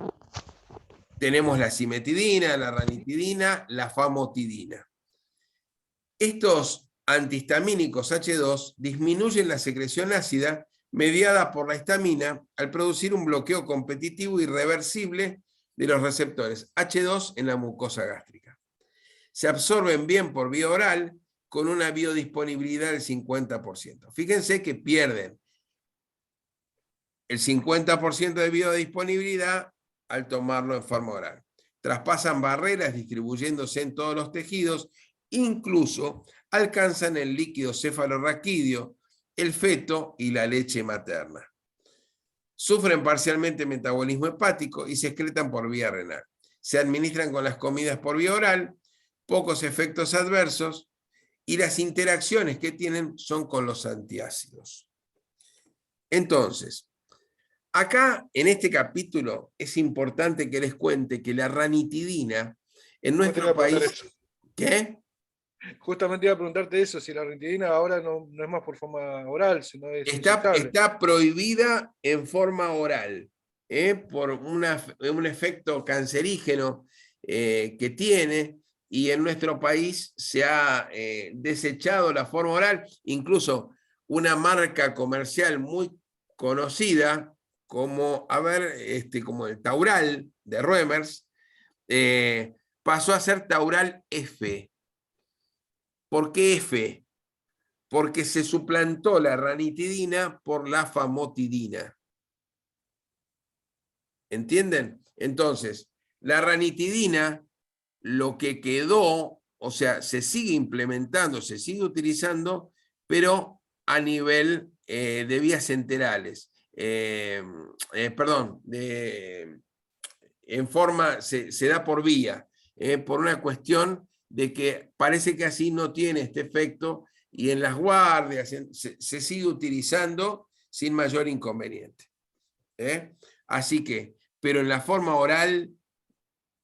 Tenemos la cimetidina, la ranitidina, la famotidina. Estos antihistamínicos H2 disminuyen la secreción ácida mediada por la histamina al producir un bloqueo competitivo irreversible de los receptores H2 en la mucosa gástrica. Se absorben bien por vía oral con una biodisponibilidad del 50%. Fíjense que pierden el 50% de biodisponibilidad al tomarlo en forma oral. Traspasan barreras distribuyéndose en todos los tejidos, incluso alcanzan el líquido cefalorraquídeo, el feto y la leche materna. Sufren parcialmente metabolismo hepático y se excretan por vía renal. Se administran con las comidas por vía oral, pocos efectos adversos y las interacciones que tienen son con los antiácidos. Entonces, acá en este capítulo es importante que les cuente que la ranitidina en nuestro país... ¿Qué? Justamente iba a preguntarte eso, si la ranitidina ahora no es más por forma oral, sino es está prohibida en forma oral, por un efecto cancerígeno que tiene, y en nuestro país se ha desechado la forma oral. Incluso una marca comercial muy conocida como, como el Taural de Reumers, pasó a ser Taural F. ¿Por qué F? Porque se suplantó la ranitidina por la famotidina. ¿Entienden? Entonces, la ranitidina, lo que quedó, o sea, se sigue implementando, se sigue utilizando, pero a nivel de vías enterales. Perdón, en forma, se da por vía, por una cuestión de que parece que así no tiene este efecto, y en las guardias se sigue utilizando sin mayor inconveniente. Así que, pero en la forma oral,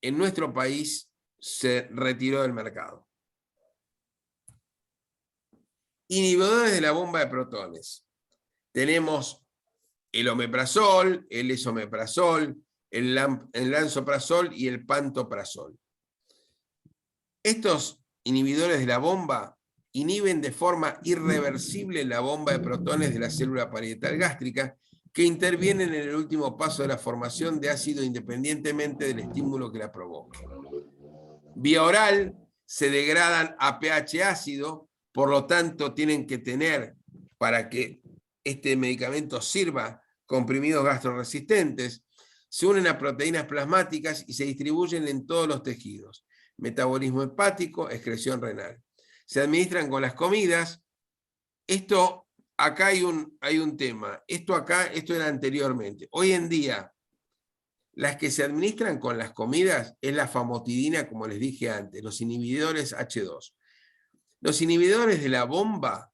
en nuestro país se retiró del mercado. Inhibidores de la bomba de protones. Tenemos el omeprazol, el esomeprazol, el lansoprazol y el pantoprazol. Estos inhibidores de la bomba inhiben de forma irreversible la bomba de protones de la célula parietal gástrica, que intervienen en el último paso de la formación de ácido independientemente del estímulo que la provoque. Vía oral se degradan a pH ácido, por lo tanto tienen que tener, para que este medicamento sirva, comprimidos gastroresistentes, se unen a proteínas plasmáticas y se distribuyen en todos los tejidos. Metabolismo hepático, excreción renal. Se administran con las comidas. Esto, acá hay un tema. Esto era anteriormente. Hoy en día, las que se administran con las comidas es la famotidina, como les dije antes, los inhibidores H2. Los inhibidores de la bomba,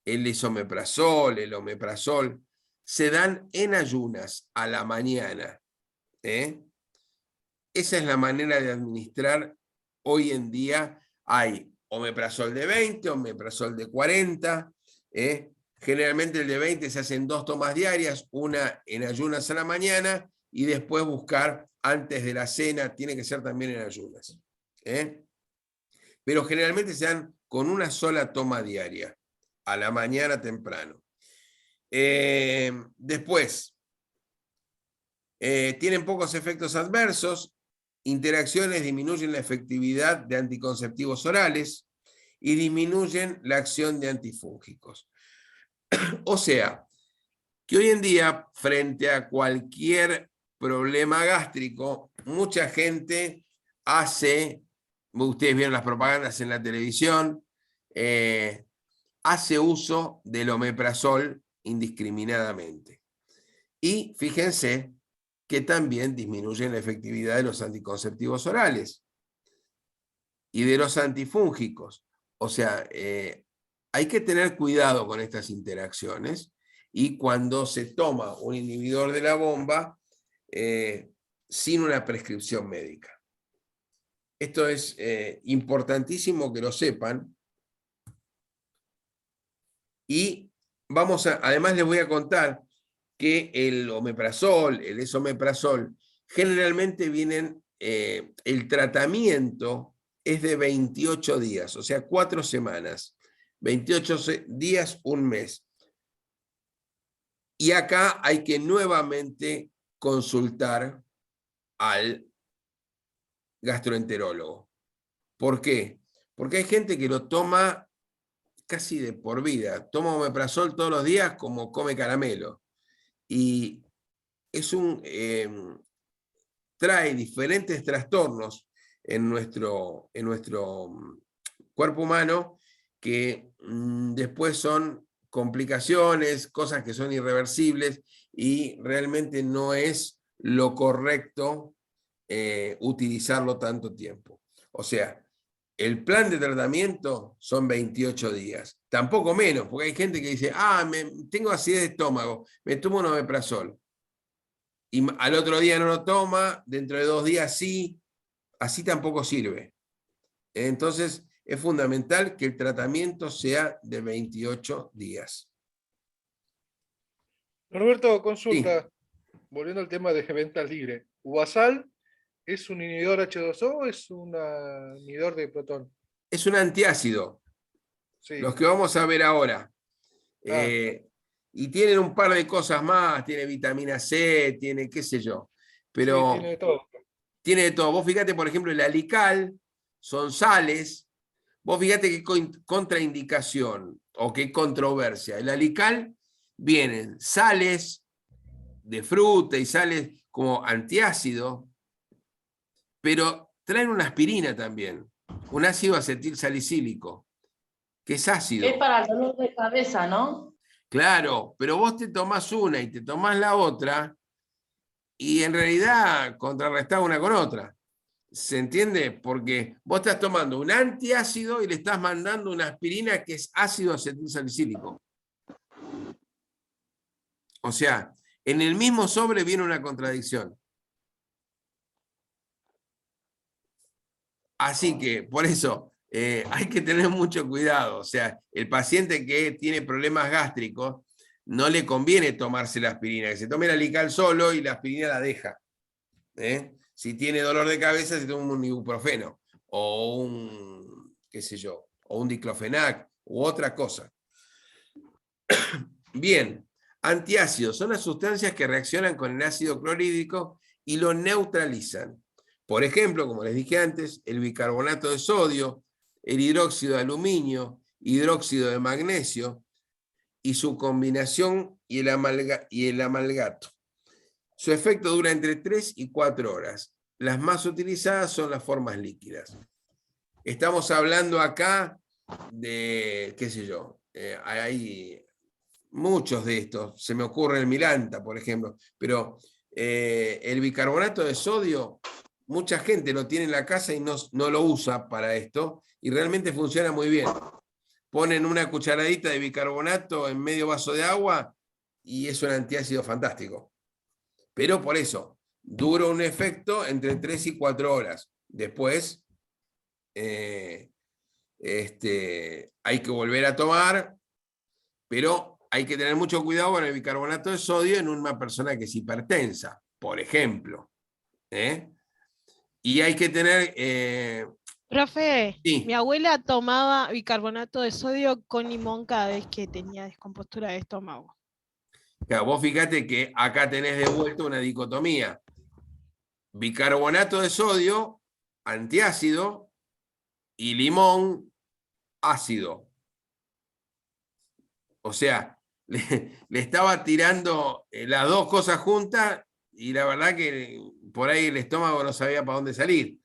el esomeprazol, el omeprazol, se dan en ayunas a la mañana. Esa es la manera de administrar hoy en día. Hay omeprazol de 20, omeprazol de 40. Generalmente el de 20 se hacen 2 tomas diarias, una en ayunas a la mañana y después buscar antes de la cena, tiene que ser también en ayunas. Pero generalmente se dan con una sola toma diaria, a la mañana temprano. Después, tienen pocos efectos adversos. Interacciones disminuyen la efectividad de anticonceptivos orales y disminuyen la acción de antifúngicos. O sea, que hoy en día, frente a cualquier problema gástrico, mucha gente ustedes vieron las propagandas en la televisión, hace uso del omeprazol indiscriminadamente. Y fíjense que también disminuyen la efectividad de los anticonceptivos orales y de los antifúngicos. O sea, hay que tener cuidado con estas interacciones, y cuando se toma un inhibidor de la bomba sin una prescripción médica. Esto es importantísimo que lo sepan. Y además les voy a contar que el omeprazol, el esomeprazol, generalmente el tratamiento es de 28 días, o sea, 4 semanas. 28 días, un mes. Y acá hay que nuevamente consultar al gastroenterólogo. ¿Por qué? Porque hay gente que lo toma casi de por vida. Toma omeprazol todos los días como come caramelo. Y trae diferentes trastornos en nuestro cuerpo humano que después son complicaciones, cosas que son irreversibles, y realmente no es lo correcto utilizarlo tanto tiempo. O sea, El plan de tratamiento son 28 días, tampoco menos, porque hay gente que dice, tengo acidez de estómago, me tomo un omeprazol. Y al otro día no lo toma, dentro de 2 días sí, así tampoco sirve. Entonces, es fundamental que el tratamiento sea de 28 días. Norberto, consulta, volviendo al tema de venta libre. ¿Uvasal es un inhibidor H2O o es un inhibidor de protón? Es un antiácido, Sí. los que vamos a ver ahora. Y tienen un par de cosas más, tiene vitamina C, tiene qué sé yo. Pero sí, tiene de todo. Tiene de todo. Vos fíjate, por ejemplo, el alical, son sales. Vos fíjate qué contraindicación o qué controversia. El alical vienen sales de fruta y sales como antiácido, pero traen una aspirina también, un ácido acetil salicílico, que es ácido. Es para el dolor de cabeza, ¿no? Claro, pero vos te tomás una y te tomás la otra, y en realidad contrarrestás una con otra. ¿Se entiende? Porque vos estás tomando un antiácido y le estás mandando una aspirina que es ácido acetilsalicílico. O sea, en el mismo sobre viene una contradicción. Así que, por eso, hay que tener mucho cuidado. O sea, el paciente que tiene problemas gástricos, no le conviene tomarse la aspirina, que se tome el alical solo y la aspirina la deja. Si tiene dolor de cabeza, se toma un ibuprofeno, o un, qué sé yo, o un diclofenac, u otra cosa. Bien, antiácidos son las sustancias que reaccionan con el ácido clorhídrico y lo neutralizan. Por ejemplo, como les dije antes, el bicarbonato de sodio, el hidróxido de aluminio, hidróxido de magnesio, y su combinación y el amalgato. Su efecto dura entre 3 y 4 horas. Las más utilizadas son las formas líquidas. Estamos hablando acá de, qué sé yo, hay muchos de estos. Se me ocurre el Milanta, por ejemplo. Pero el bicarbonato de sodio, mucha gente lo tiene en la casa y no lo usa para esto. Y realmente funciona muy bien. Ponen una cucharadita de bicarbonato en medio vaso de agua y es un antiácido fantástico. Pero por eso, dura un efecto entre 3 y 4 horas. Después, hay que volver a tomar, pero hay que tener mucho cuidado con el bicarbonato de sodio en una persona que es hipertensa, por ejemplo. Y hay que tener... Profe, sí. Mi abuela tomaba bicarbonato de sodio con limón cada vez que tenía descompostura de estómago. Claro, vos fíjate que acá tenés de vuelta una dicotomía. Bicarbonato de sodio, antiácido, y limón, ácido. O sea, le estaba tirando las dos cosas juntas y la verdad que por ahí el estómago no sabía para dónde salir.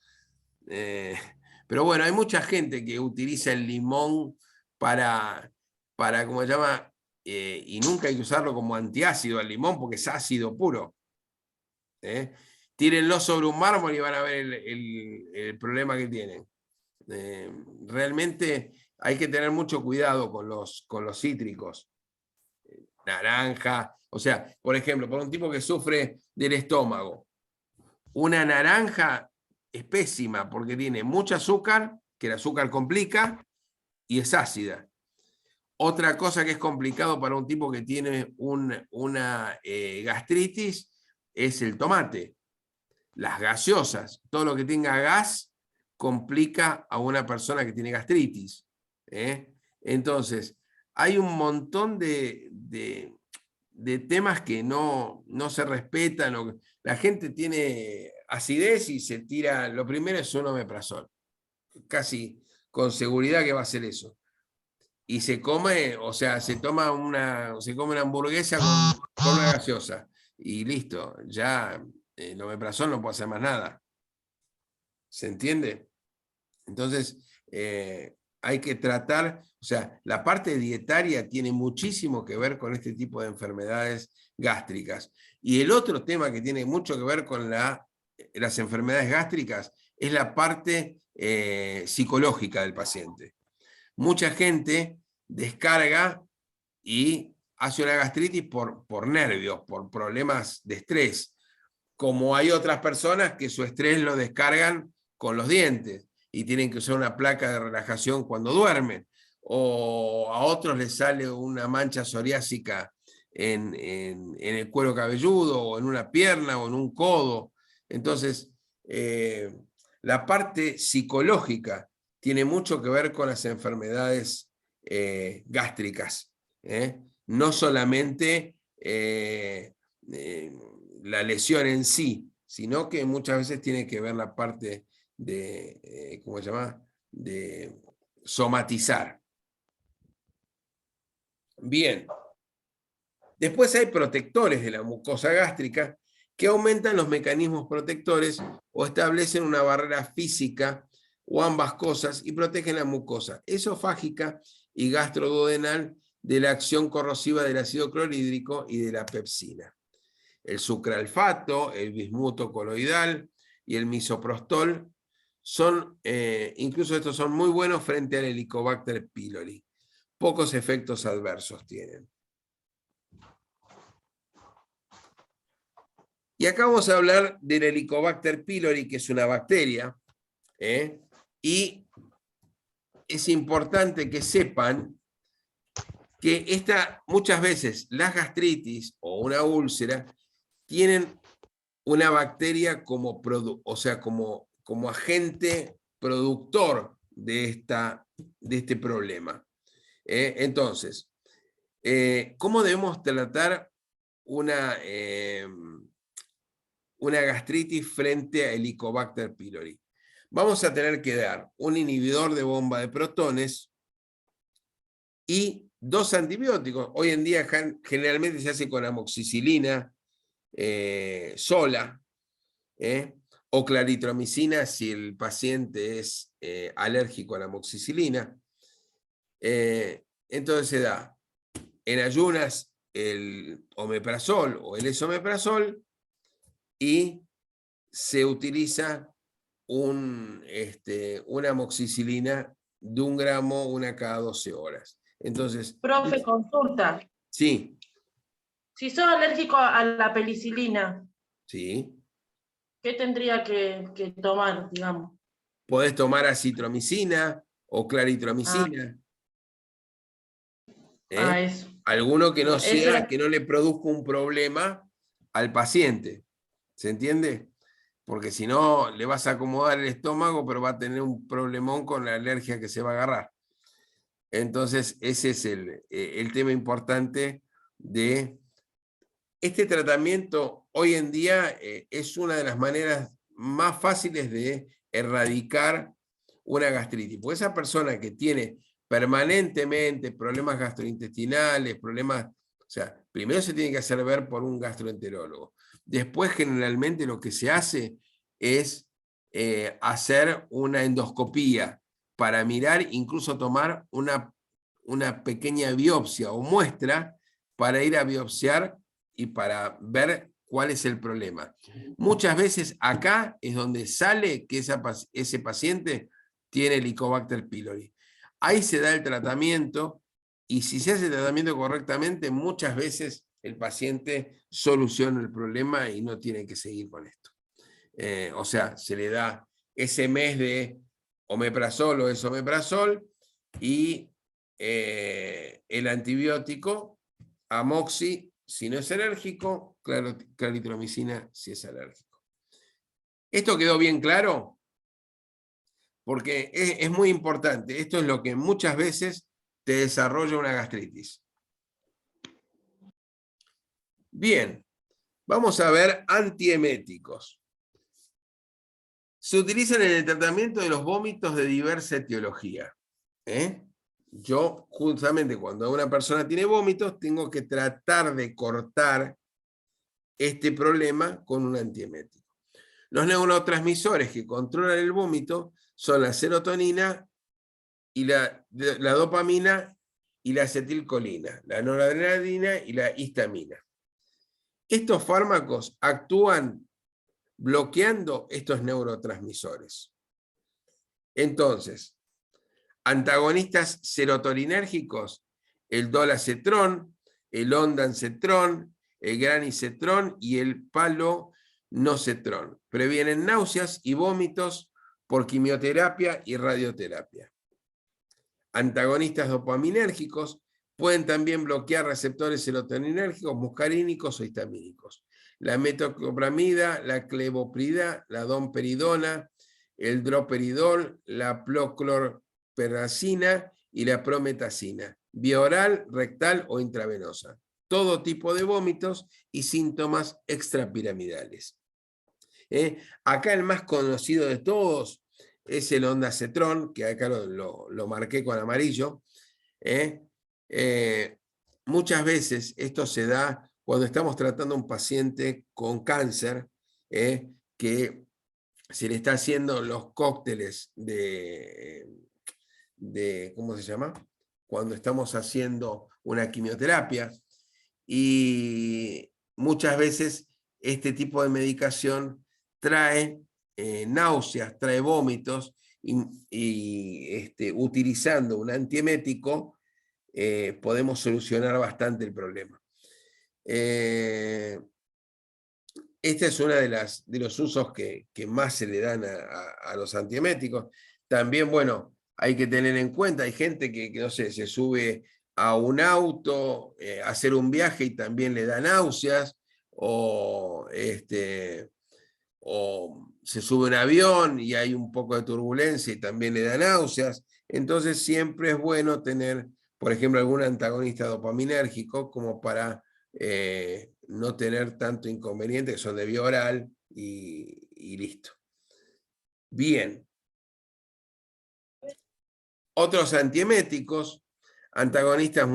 Pero bueno, hay mucha gente que utiliza el limón para ¿cómo se llama? Y nunca hay que usarlo como antiácido al limón porque es ácido puro. Tírenlo sobre un mármol y van a ver el problema que tienen. Realmente hay que tener mucho cuidado con los cítricos. Naranja, o sea, por ejemplo, por un tipo que sufre del estómago, una naranja es pésima porque tiene mucho azúcar, que el azúcar complica, y es ácida. Otra cosa que es complicado para un tipo que tiene una gastritis es el tomate. Las gaseosas, todo lo que tenga gas complica a una persona que tiene gastritis. Entonces, hay un montón de temas que no se respetan. La gente tiene acidez y se tira, lo primero es un omeprazol. Casi con seguridad que va a ser eso. Y se come, o sea, se come una hamburguesa con una gaseosa. Y listo, ya el omeprazol no puede hacer más nada. ¿Se entiende? Entonces, hay que tratar, o sea, la parte dietaria tiene muchísimo que ver con este tipo de enfermedades gástricas. Y el otro tema que tiene mucho que ver con las enfermedades gástricas es la parte psicológica del paciente. Mucha gente descarga y hace una gastritis por nervios, por problemas de estrés, como hay otras personas que su estrés lo descargan con los dientes y tienen que usar una placa de relajación cuando duermen, o a otros les sale una mancha psoriásica en el cuero cabelludo, o en una pierna, o en un codo. Entonces, la parte psicológica tiene mucho que ver con las enfermedades gástricas, no solamente la lesión en sí, sino que muchas veces tiene que ver la parte de, ¿cómo se llama?, de somatizar. Bien. Después hay protectores de la mucosa gástrica que aumentan los mecanismos protectores o establecen una barrera física o ambas cosas y protegen la mucosa esofágica y gastroduodenal de la acción corrosiva del ácido clorhídrico y de la pepsina. El sucralfato, el bismuto coloidal y el misoprostol son, incluso estos son muy buenos frente al Helicobacter pylori. Pocos efectos adversos tienen. Y acá vamos a hablar del Helicobacter pylori, que es una bacteria, y es importante que sepan que muchas veces las gastritis o una úlcera tienen una bacteria como agente productor de este problema. Entonces, ¿cómo debemos tratar una gastritis frente a Helicobacter pylori? Vamos a tener que dar un inhibidor de bomba de protones y 2 antibióticos. Hoy en día generalmente se hace con amoxicilina sola, o claritromicina si el paciente es alérgico a la amoxicilina. Entonces se da en ayunas el omeprazol o el esomeprazol, y se utiliza una amoxicilina de 1 gramo, una cada 12 horas. Entonces, profe, consulta. Sí. Si soy alérgico a la penicilina, Sí. ¿qué tendría que tomar, digamos? Podés tomar acitromicina o claritromicina. Eso. Alguno que no Eso sea, era- que no le produzca un problema al paciente. ¿Se entiende? Porque si no, le vas a acomodar el estómago, pero va a tener un problemón con la alergia que se va a agarrar. Entonces, ese es el tema importante de este tratamiento. Hoy en día es una de las maneras más fáciles de erradicar una gastritis. Porque esa persona que tiene permanentemente problemas gastrointestinales, o sea, primero se tiene que hacer ver por un gastroenterólogo. Después, generalmente, lo que se hace es hacer una endoscopía para mirar, incluso tomar una pequeña biopsia o muestra para ir a biopsiar y para ver cuál es el problema. Muchas veces acá es donde sale que ese paciente tiene Helicobacter pylori. Ahí se da el tratamiento, y si se hace el tratamiento correctamente, muchas veces el paciente soluciona el problema y no tiene que seguir con esto. O sea, se le da ese mes de omeprazol o esomeprazol y el antibiótico, amoxi si no es alérgico, claritromicina si es alérgico. ¿Esto quedó bien claro? Porque es muy importante. Esto es lo que muchas veces te desarrolla una gastritis. Bien, vamos a ver antieméticos. Se utilizan en el tratamiento de los vómitos de diversa etiología. Yo, justamente, cuando una persona tiene vómitos, tengo que tratar de cortar este problema con un antiemético. Los neurotransmisores que controlan el vómito son la serotonina, y la dopamina y la acetilcolina, la noradrenalina y la histamina. Estos fármacos actúan bloqueando estos neurotransmisores. Entonces, antagonistas serotoninérgicos, el dolacetrón, el ondansetrón, el granisetrón y el palonocetrón. Previenen náuseas y vómitos por quimioterapia y radioterapia. Antagonistas dopaminérgicos pueden también bloquear receptores serotoninérgicos, muscarínicos o histamínicos. La metoclopramida, la clevoprida, la domperidona, el droperidol, la prochlorperazina y la prometacina, vía oral, rectal o intravenosa. Todo tipo de vómitos y síntomas extrapiramidales. Acá el más conocido de todos es el ondansetrón, que acá lo marqué con amarillo. Muchas veces esto se da cuando estamos tratando a un paciente con cáncer, que se le está haciendo los cócteles ¿cómo se llama? Cuando estamos haciendo una quimioterapia, y muchas veces este tipo de medicación trae náuseas, trae vómitos, y utilizando un antiemético podemos solucionar bastante el problema. Esta es una de los usos que más se le dan a los antieméticos. También, bueno, hay que tener en cuenta, hay gente que no sé, se sube a un auto a hacer un viaje y también le da náuseas, o se sube a un avión y hay un poco de turbulencia y también le da náuseas. Entonces siempre es bueno tener, por ejemplo, algún antagonista dopaminérgico como para no tener tanto inconveniente, que son de vía oral y listo. Bien. Otros antieméticos, antagonistas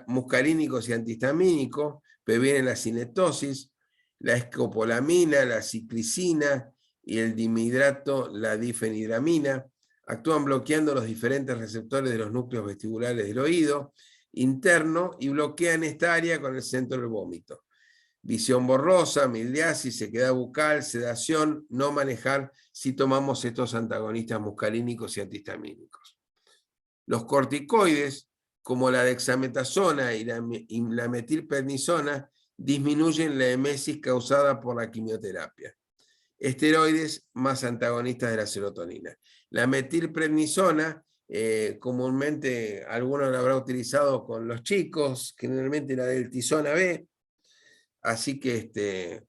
muscarínicos y antihistamínicos, previenen la cinetosis, la escopolamina, la ciclicina y el dimidrato, la difenidramina, actúan bloqueando los diferentes receptores de los núcleos vestibulares del oído interno y bloquean esta área con el centro del vómito. Visión borrosa, mildiasis, sequedad bucal, sedación, no manejar si tomamos estos antagonistas muscarínicos y antihistamínicos. Los corticoides, como la dexametasona y la metilprednisona, disminuyen la emesis causada por la quimioterapia. Esteroides más antagonistas de la serotonina. La metilprednisona, comúnmente algunos la habrá utilizado con los chicos, generalmente la deltisona B, así que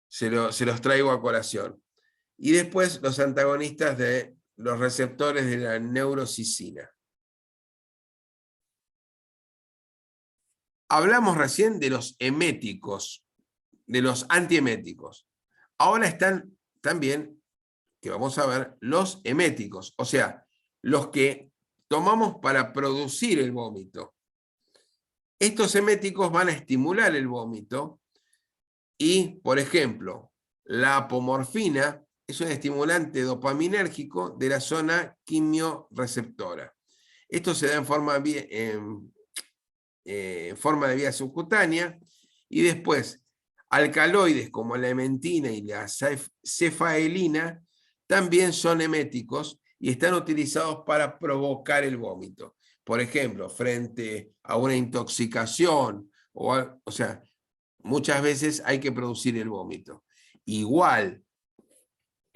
se los traigo a colación. Y después los antagonistas de los receptores de la neurocisina. Hablamos recién de los eméticos, de los antieméticos. Ahora están también, que vamos a ver, los eméticos, o sea, los que tomamos para producir el vómito. Estos eméticos van a estimular el vómito y, por ejemplo, la apomorfina es un estimulante dopaminérgico de la zona quimioreceptora. Esto se da en forma de vía subcutánea, y después alcaloides como la ementina y la cefaelina también son eméticos y están utilizados para provocar el vómito. Por ejemplo, frente a una intoxicación, o sea, muchas veces hay que producir el vómito. Igual,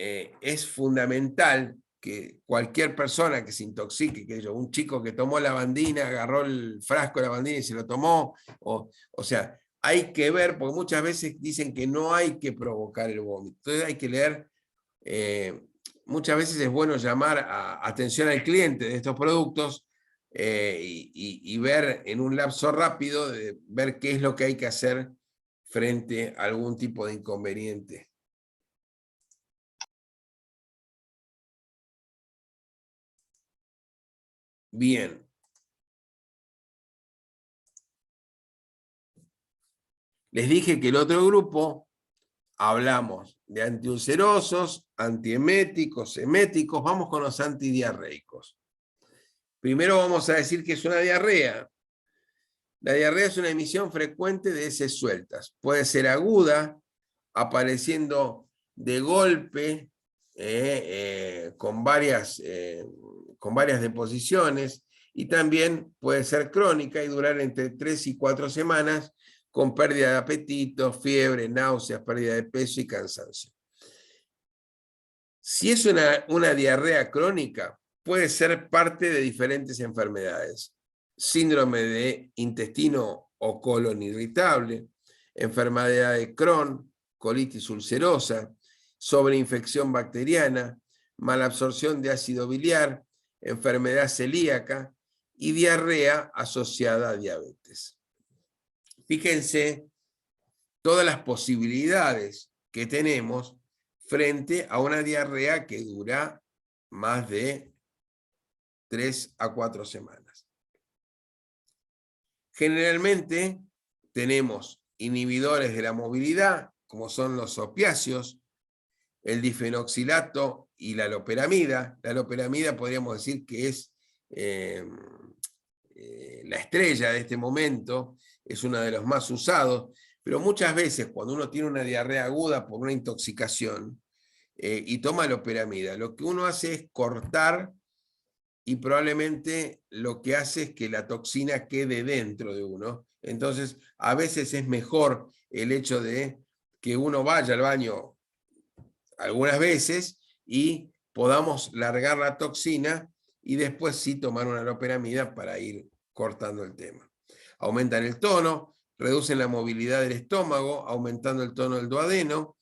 es fundamental que cualquier persona que se intoxique, un chico que tomó lavandina, agarró el frasco de lavandina y se lo tomó, o sea, hay que ver, porque muchas veces dicen que no hay que provocar el vómito. Entonces hay que leer, muchas veces es bueno llamar a atención al cliente de estos productos y ver en un lapso rápido, ver qué es lo que hay que hacer frente a algún tipo de inconveniente. Bien. Les dije que el otro grupo, hablamos de antiulcerosos, antieméticos, eméticos, vamos con los antidiarreicos. Primero vamos a decir que es una diarrea. La diarrea es una emisión frecuente de heces sueltas. Puede ser aguda, apareciendo de golpe con varias deposiciones, y también puede ser crónica y durar entre 3 y 4 semanas, con pérdida de apetito, fiebre, náuseas, pérdida de peso y cansancio. Si es una diarrea crónica, puede ser parte de diferentes enfermedades. Síndrome de intestino o colon irritable, enfermedad de Crohn, colitis ulcerosa, sobreinfección bacteriana, malabsorción de ácido biliar, enfermedad celíaca y diarrea asociada a diabetes. Fíjense todas las posibilidades que tenemos frente a una diarrea que dura más de 3 a 4 semanas. Generalmente tenemos inhibidores de la movilidad, como son los opiáceos, el difenoxilato y la loperamida. La loperamida podríamos decir que es la estrella de este momento, es uno de los más usados, pero muchas veces cuando uno tiene una diarrea aguda por una intoxicación y toma loperamida, lo que uno hace es cortar, y probablemente lo que hace es que la toxina quede dentro de uno. Entonces, a veces es mejor el hecho de que uno vaya al baño algunas veces y podamos largar la toxina y después sí tomar una loperamida para ir cortando el tema. Aumentan el tono, reducen la movilidad del estómago, aumentando el tono del duodeno,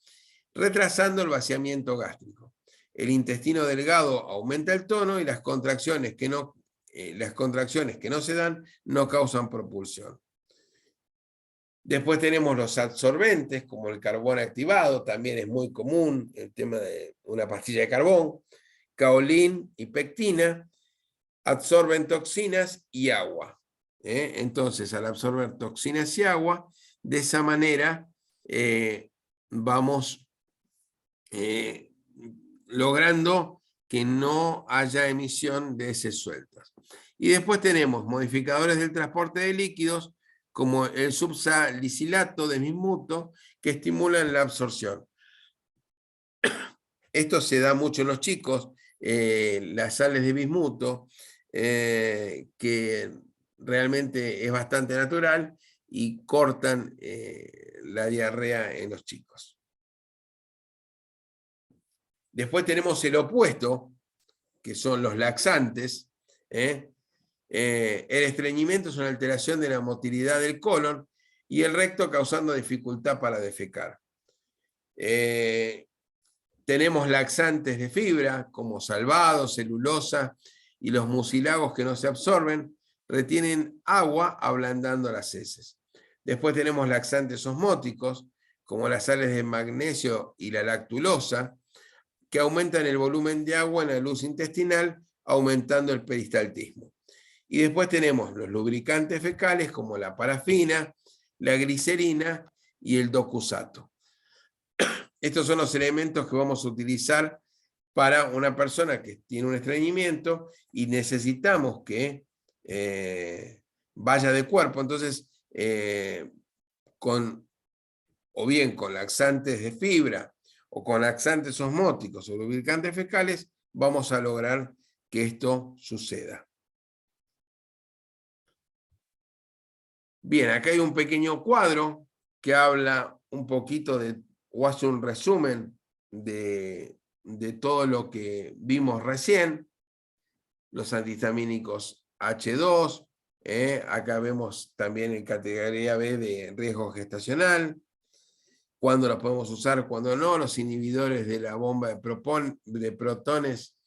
retrasando el vaciamiento gástrico. El intestino delgado aumenta el tono y las contracciones que no se dan no causan propulsión. Después tenemos los absorbentes, como el carbón activado, también es muy común el tema de una pastilla de carbón, caolín y pectina, absorben toxinas y agua. Entonces, al absorber toxinas y agua, de esa manera vamos logrando que no haya emisión de heces sueltas. Y después tenemos modificadores del transporte de líquidos, como el subsalicilato de bismuto, que estimulan la absorción. Esto se da mucho en los chicos, las sales de bismuto, que realmente es bastante natural y cortan la diarrea en los chicos. Después tenemos el opuesto, que son los laxantes. El estreñimiento es una alteración de la motilidad del colon y el recto causando dificultad para defecar. Tenemos laxantes de fibra, como salvado, celulosa y los mucilagos que no se absorben, retienen agua ablandando las heces. Después tenemos laxantes osmóticos, como las sales de magnesio y la lactulosa, que aumentan el volumen de agua en la luz intestinal, aumentando el peristaltismo. Y después tenemos los lubricantes fecales, como la parafina, la glicerina y el docusato. Estos son los elementos que vamos a utilizar para una persona que tiene un estreñimiento y necesitamos que vaya de cuerpo. Entonces, o bien con laxantes de fibra, o con laxantes osmóticos o lubricantes fecales, vamos a lograr que esto suceda. Bien, acá hay un pequeño cuadro que habla un poquito o hace un resumen de todo lo que vimos recién. Los antihistamínicos H2, acá vemos también en categoría B de riesgo gestacional, cuándo los podemos usar, cuándo no. Los inhibidores de la bomba de protones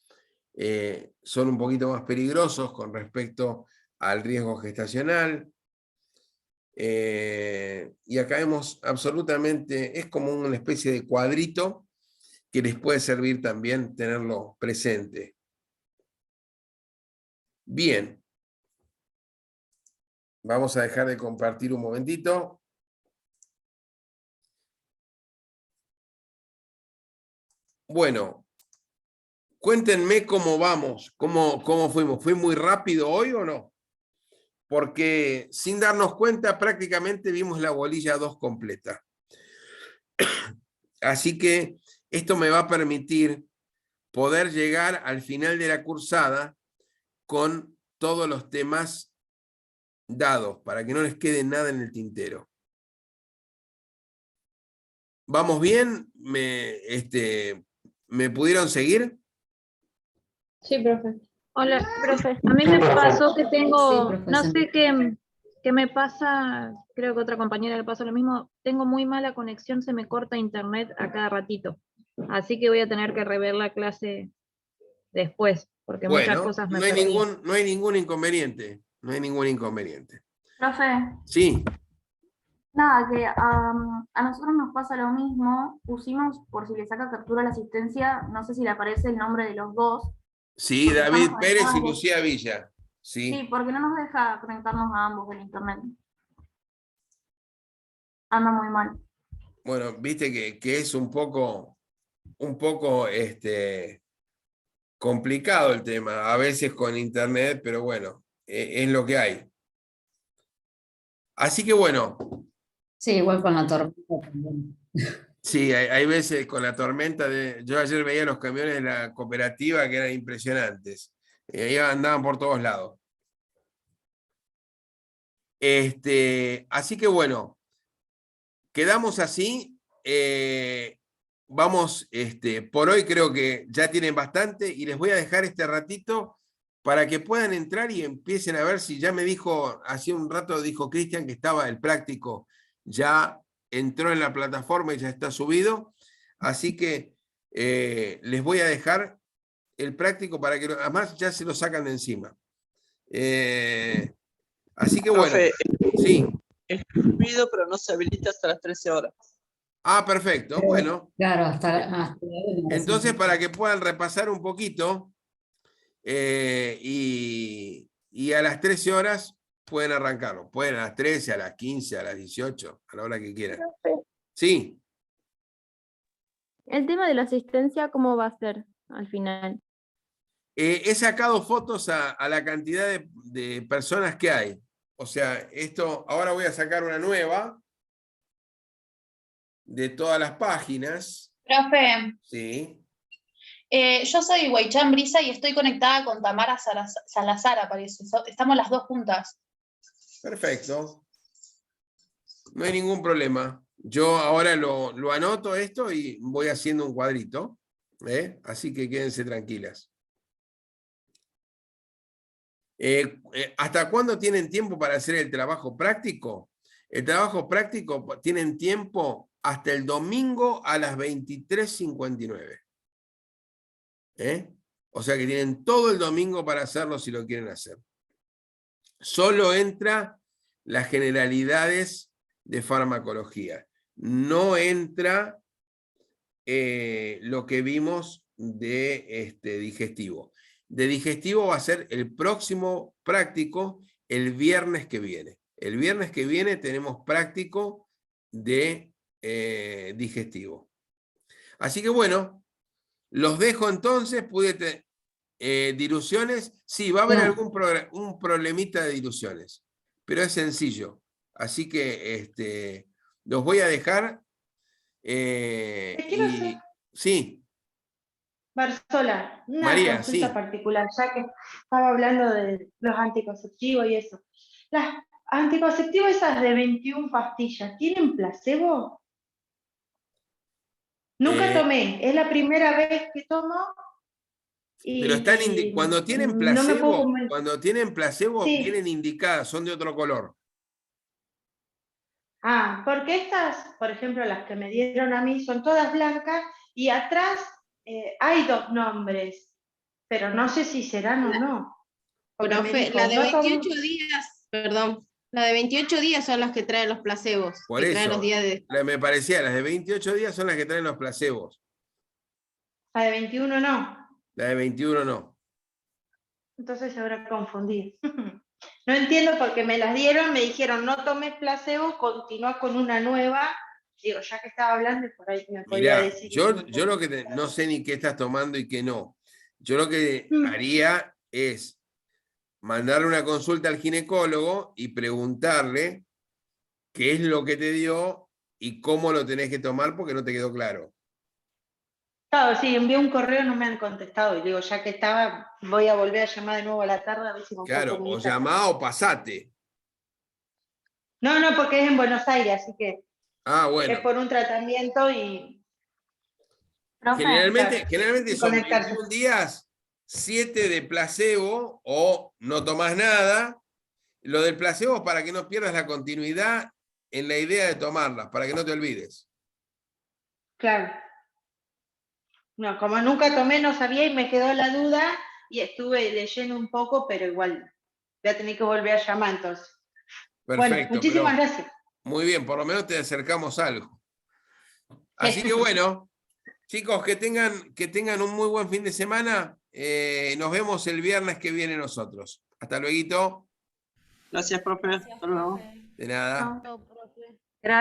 son un poquito más peligrosos con respecto al riesgo gestacional. Y acá vemos absolutamente, es como una especie de cuadrito que les puede servir también tenerlo presente. Bien. Vamos a dejar de compartir un momentito. Bueno, cuéntenme cómo vamos, cómo fuimos. ¿Fue muy rápido hoy o no? Porque sin darnos cuenta prácticamente vimos la bolilla 2 completa. Así que esto me va a permitir poder llegar al final de la cursada con todos los temas dados, para que no les quede nada en el tintero. ¿Vamos bien? ¿Me pudieron seguir? Sí, profe. Hola, profe. A mí me pasó que tengo, Sí, no profesor. sé qué me pasa, creo que otra compañera le pasó lo mismo, tengo muy mala conexión, se me corta internet a cada ratito. Así que voy a tener que rever la clase después, porque muchas Bueno, cosas me no hay perdí. ningún inconveniente. No hay ningún inconveniente. Profe, Sí, nada, que a nosotros nos pasa lo mismo. Pusimos, por si le saca captura a la asistencia, no sé si le aparece el nombre de los dos. sí, Porque David estamos Pérez y conectados. Lucía Villa. Sí, Sí. porque no nos deja conectarnos a ambos en internet. Anda muy mal. Bueno, viste que es un poco complicado el tema, a veces con internet, pero bueno, es lo que hay. Así que bueno, Sí, igual con la tormenta también. sí, hay veces con la tormenta yo ayer veía los camiones de la cooperativa que eran impresionantes. Ahí andaban por todos lados. Así que bueno, quedamos así. Vamos, por hoy creo que ya tienen bastante y les voy a dejar este ratito para que puedan entrar y empiecen a ver si ya me dijo, hace un rato dijo Cristian que estaba el práctico, ya entró en la plataforma y ya está subido. Así que les voy a dejar el práctico para que, además ya se lo sacan de encima. Así que bueno, Profe, sí. es subido, pero no se habilita hasta las 13 horas. Ah, perfecto, bueno. Claro, hasta Entonces, para que puedan repasar un poquito, y a las 13 horas pueden arrancarlo. Pueden a las 13, a las 15, a las 18, a la hora que quieran. Sí. El tema de la asistencia, ¿cómo va a ser al final? He sacado fotos a la cantidad de personas que hay. O sea, esto, ahora voy a sacar una nueva de todas las páginas. Profe, Sí. yo soy Guaychán Brisa y estoy conectada con Tamara Salazar, aparece. Estamos las dos juntas. Perfecto. No hay ningún problema. Yo ahora lo anoto esto y voy haciendo un cuadrito. Así que quédense tranquilas. ¿Hasta cuándo tienen tiempo para hacer el trabajo práctico? El trabajo práctico tienen tiempo hasta el domingo a las 23:59. O sea que tienen todo el domingo para hacerlo si lo quieren hacer. Solo entra las generalidades de farmacología. No entra lo que vimos de digestivo. De digestivo va a ser el próximo práctico el viernes que viene. El viernes que viene tenemos práctico de digestivo. Así que bueno, los dejo entonces. Diluciones, sí, va a haber un problemita de diluciones, pero es sencillo. Así que los voy a dejar. Sí. Barzola, una María, consulta sí. particular, ya que estaba hablando de los anticonceptivos y eso. Las anticonceptivos esas de 21 pastillas, ¿tienen placebo? Nunca tomé, es la primera vez que tomo. Pero están cuando tienen no me puedo placebo, Sí. vienen indicadas, son de otro color. Porque estas, por ejemplo, las que me dieron a mí son todas blancas y atrás hay dos nombres, pero no sé si serán o no. Porque me Profe, dijo, la de no 28 días, perdón, la de 28 días son las que traen los placebos. Por que traen eso, los días de... me parecía, las de 28 días son las que traen los placebos. La de 21 no. La de 21 no. Entonces se habrá confundido. No entiendo porque me las dieron, me dijeron no tomes placebo, continúa con una nueva. Digo, ya que estaba hablando, por ahí me podía Mirá, decir. yo lo que no sé ni qué estás tomando y qué no. Yo lo que haría es mandarle una consulta al ginecólogo y preguntarle qué es lo que te dio y cómo lo tenés que tomar porque no te quedó claro. Claro, sí, envié un correo, no me han contestado. Y digo, ya que estaba, voy a volver a llamar de nuevo a la tarde a ver si me puedo Claro, o comunicar. llamá o pasate. No, porque es en Buenos Aires, así que Ah, bueno. es por un tratamiento y... Generalmente y son conectarse. 21 días, 7 de placebo o no tomás nada. Lo del placebo es para que no pierdas la continuidad en la idea de tomarlas, para que no te olvides. Claro. No, como nunca tomé, no sabía y me quedó la duda y estuve leyendo un poco, pero igual voy a tener que volver a llamar entonces. Perfecto. Bueno, muchísimas gracias. Muy bien, por lo menos te acercamos algo. Así que bueno, chicos, que tengan un muy buen fin de semana. Nos vemos el viernes que viene nosotros. Hasta luego. Gracias, profe. Hasta luego. De nada. Chao.